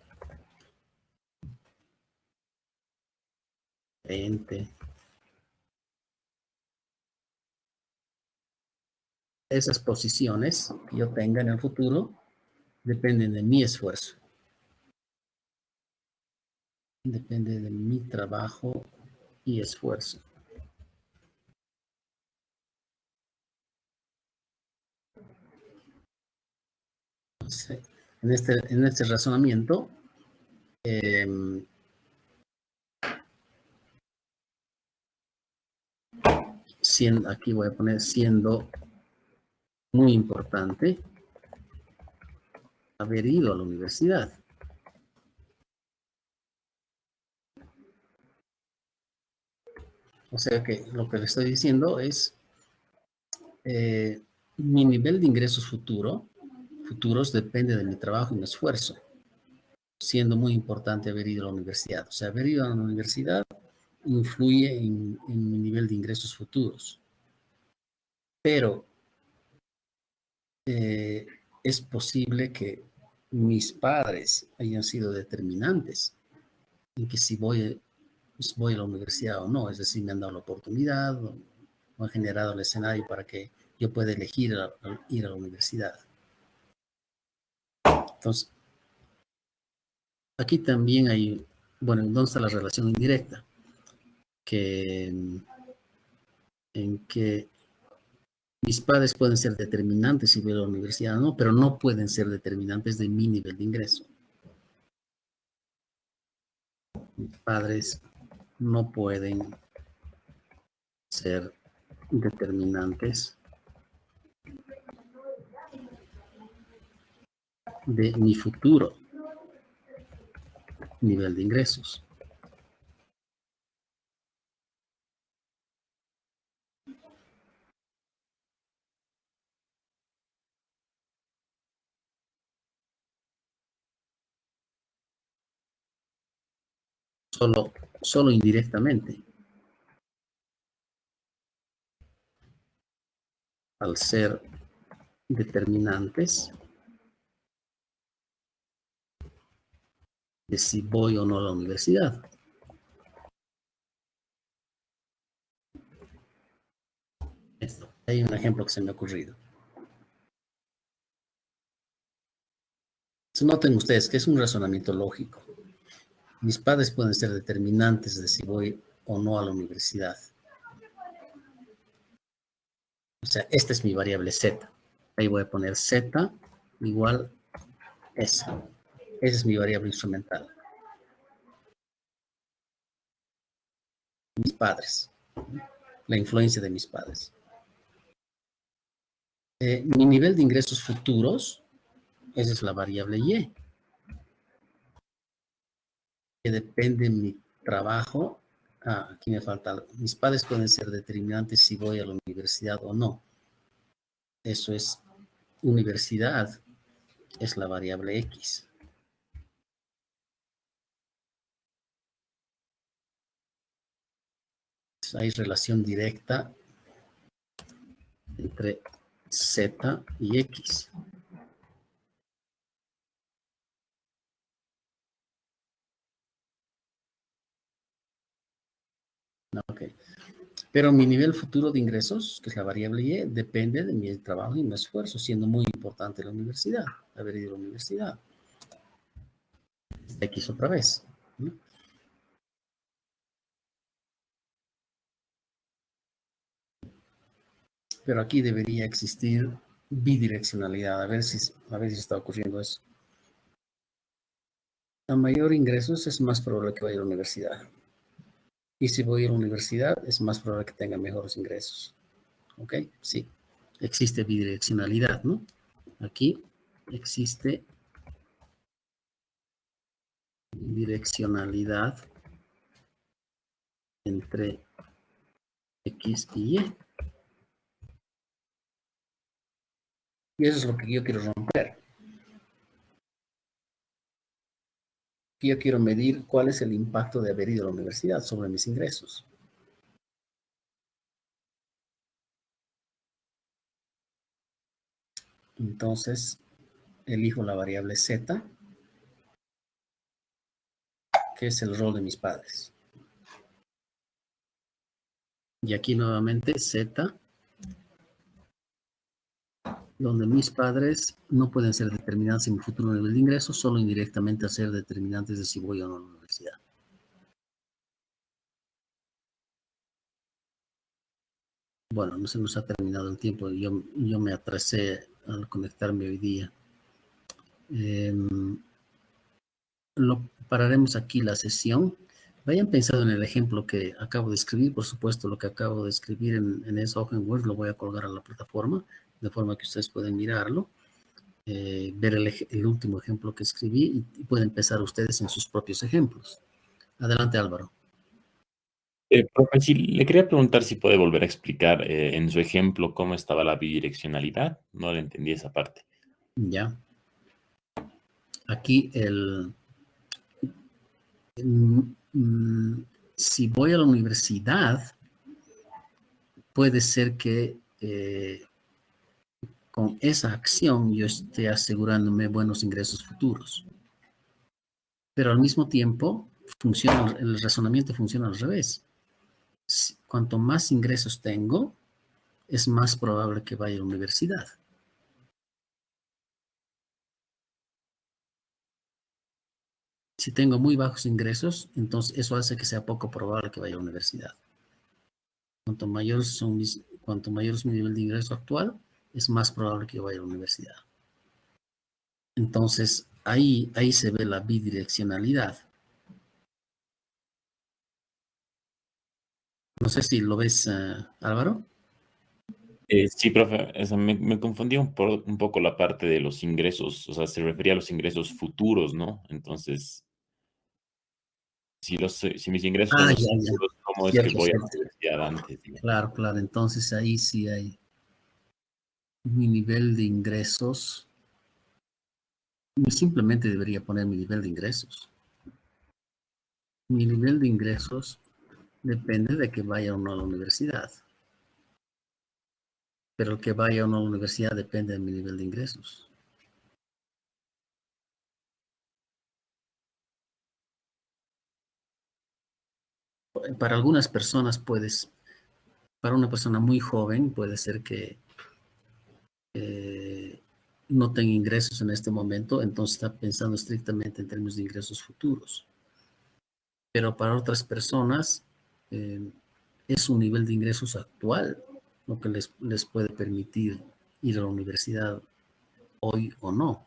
gerente. Esas posiciones que yo tenga en el futuro dependen de mi esfuerzo. Depende de mi trabajo y esfuerzo. Entonces, en este razonamiento, aquí voy a poner siendo muy importante haber ido a la universidad. O sea que lo que le estoy diciendo es Mi nivel de ingresos futuros depende de mi trabajo y mi esfuerzo, siendo muy importante haber ido a la universidad. O sea, haber ido a la universidad influye en mi nivel de ingresos futuros. Pero es posible que mis padres hayan sido determinantes en que si voy a la universidad o no, es decir, me han dado la oportunidad o han generado el escenario para que yo pueda elegir ir a la universidad. Entonces, aquí también hay, bueno, ¿dónde está la relación indirecta? En que mis padres pueden ser determinantes si voy a la universidad o no, pero no pueden ser determinantes de mi nivel de ingreso. Mis padres no pueden ser determinantes de mi futuro nivel de ingresos. Solo indirectamente. Al ser determinantes de si voy o no a la universidad. Esto, hay un ejemplo que se me ha ocurrido. Noten ustedes que es un razonamiento lógico. Mis padres pueden ser determinantes de si voy o no a la universidad. O sea, esta es mi variable z. Ahí voy a poner z igual S. Esa es mi variable instrumental. Mis padres. La influencia de mis padres. Mi nivel de ingresos futuros, esa es la variable y. Que depende de mi trabajo. Aquí me falta algo. Mis padres pueden ser determinantes si voy a la universidad o no. Eso es universidad, es la variable X. Entonces, hay relación directa entre Z y X. Ok. Pero mi nivel futuro de ingresos, que es la variable Y, depende de mi trabajo y mi esfuerzo, siendo muy importante la universidad, haber ido a la universidad. X otra vez, ¿no? Pero aquí debería existir bidireccionalidad, a ver si está ocurriendo eso. A mayor ingresos es más probable que vaya a la universidad. Y si voy a la universidad, es más probable que tenga mejores ingresos. ¿Ok? Sí. Existe bidireccionalidad, ¿no? Aquí existe direccionalidad entre X y Y. Y eso es lo que yo quiero romper. Yo quiero medir cuál es el impacto de haber ido a la universidad sobre mis ingresos. Entonces, elijo la variable Z, que es el rol de mis padres. Y aquí nuevamente Z, donde mis padres no pueden ser determinantes en mi futuro nivel de ingresos, solo indirectamente a ser determinantes de si voy o no a la universidad. Bueno, no se nos ha terminado el tiempo. Yo me atrasé al conectarme hoy día. Pararemos aquí la sesión. Vayan pensando en el ejemplo que acabo de escribir. Por supuesto, lo que acabo de escribir en esa hoja en Word lo voy a colgar a la plataforma, de forma que ustedes pueden mirarlo, ver el último ejemplo que escribí y pueden empezar ustedes en sus propios ejemplos. Adelante, Álvaro. Profe, sí, le quería preguntar si puede volver a explicar en su ejemplo cómo estaba la bidireccionalidad. No le entendí esa parte. Ya. Aquí mm, mm, si voy a la universidad, puede ser que con esa acción yo esté asegurándome buenos ingresos futuros. Pero al mismo tiempo, el razonamiento funciona al revés. Cuanto más ingresos tengo, es más probable que vaya a la universidad. Si tengo muy bajos ingresos, entonces eso hace que sea poco probable que vaya a la universidad. Cuanto mayor es mi nivel de ingreso actual, es más probable que yo vaya a la universidad. Entonces, ahí se ve la bidireccionalidad. No sé si lo ves, Álvaro. Sí, profe, me confundía un poco la parte de los ingresos, o sea, se refería a los ingresos futuros, ¿no? Entonces, si mis ingresos son Ah, los ya, ya. futuros, ¿cómo es que Cierto, voy a la cierto. universidad antes, digamos? Claro, claro. Entonces ahí sí hay mi nivel de ingresos. Simplemente debería poner mi nivel de ingresos. Mi nivel de ingresos depende de que vaya o no a la universidad. Pero el que vaya o no a la universidad depende de mi nivel de ingresos. Para algunas personas para una persona muy joven puede ser que no tenga ingresos en este momento, entonces está pensando estrictamente en términos de ingresos futuros. Pero para otras personas es un nivel de ingresos actual lo que les puede permitir ir a la universidad hoy o no.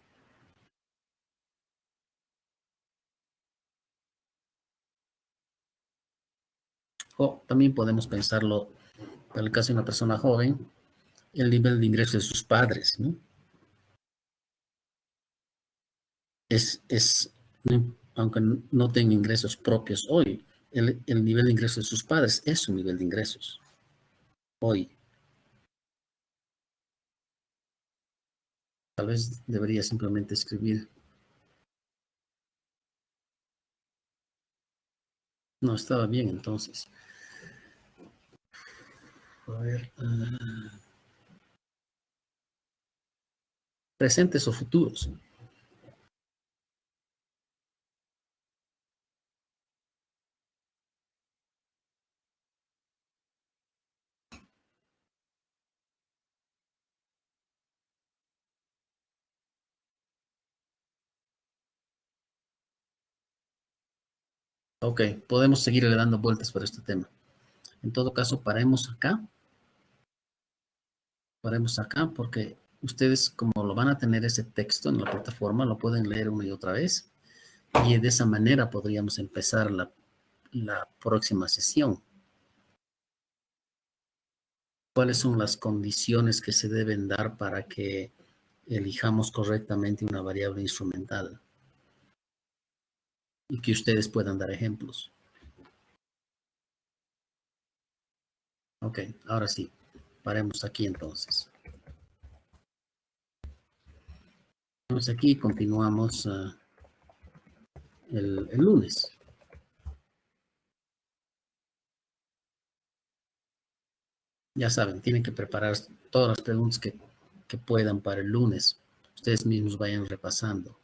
O también podemos pensarlo, para el caso de una persona joven, el nivel de ingresos de sus padres, ¿no? Es aunque no tenga ingresos propios hoy, el nivel de ingresos de sus padres es su nivel de ingresos hoy. Tal vez debería simplemente escribir. No, estaba bien entonces. A ver, presentes o futuros. Ok, podemos seguirle dando vueltas por este tema. En todo caso, paremos acá porque ustedes como lo van a tener ese texto en la plataforma, lo pueden leer una y otra vez y de esa manera podríamos empezar la próxima sesión. ¿Cuáles son las condiciones que se deben dar para que elijamos correctamente una variable instrumental? Y que ustedes puedan dar ejemplos. Ok, ahora sí, paremos aquí entonces. Vamos aquí y continuamos el lunes. Ya saben, tienen que preparar todas las preguntas que puedan para el lunes. Ustedes mismos vayan repasando.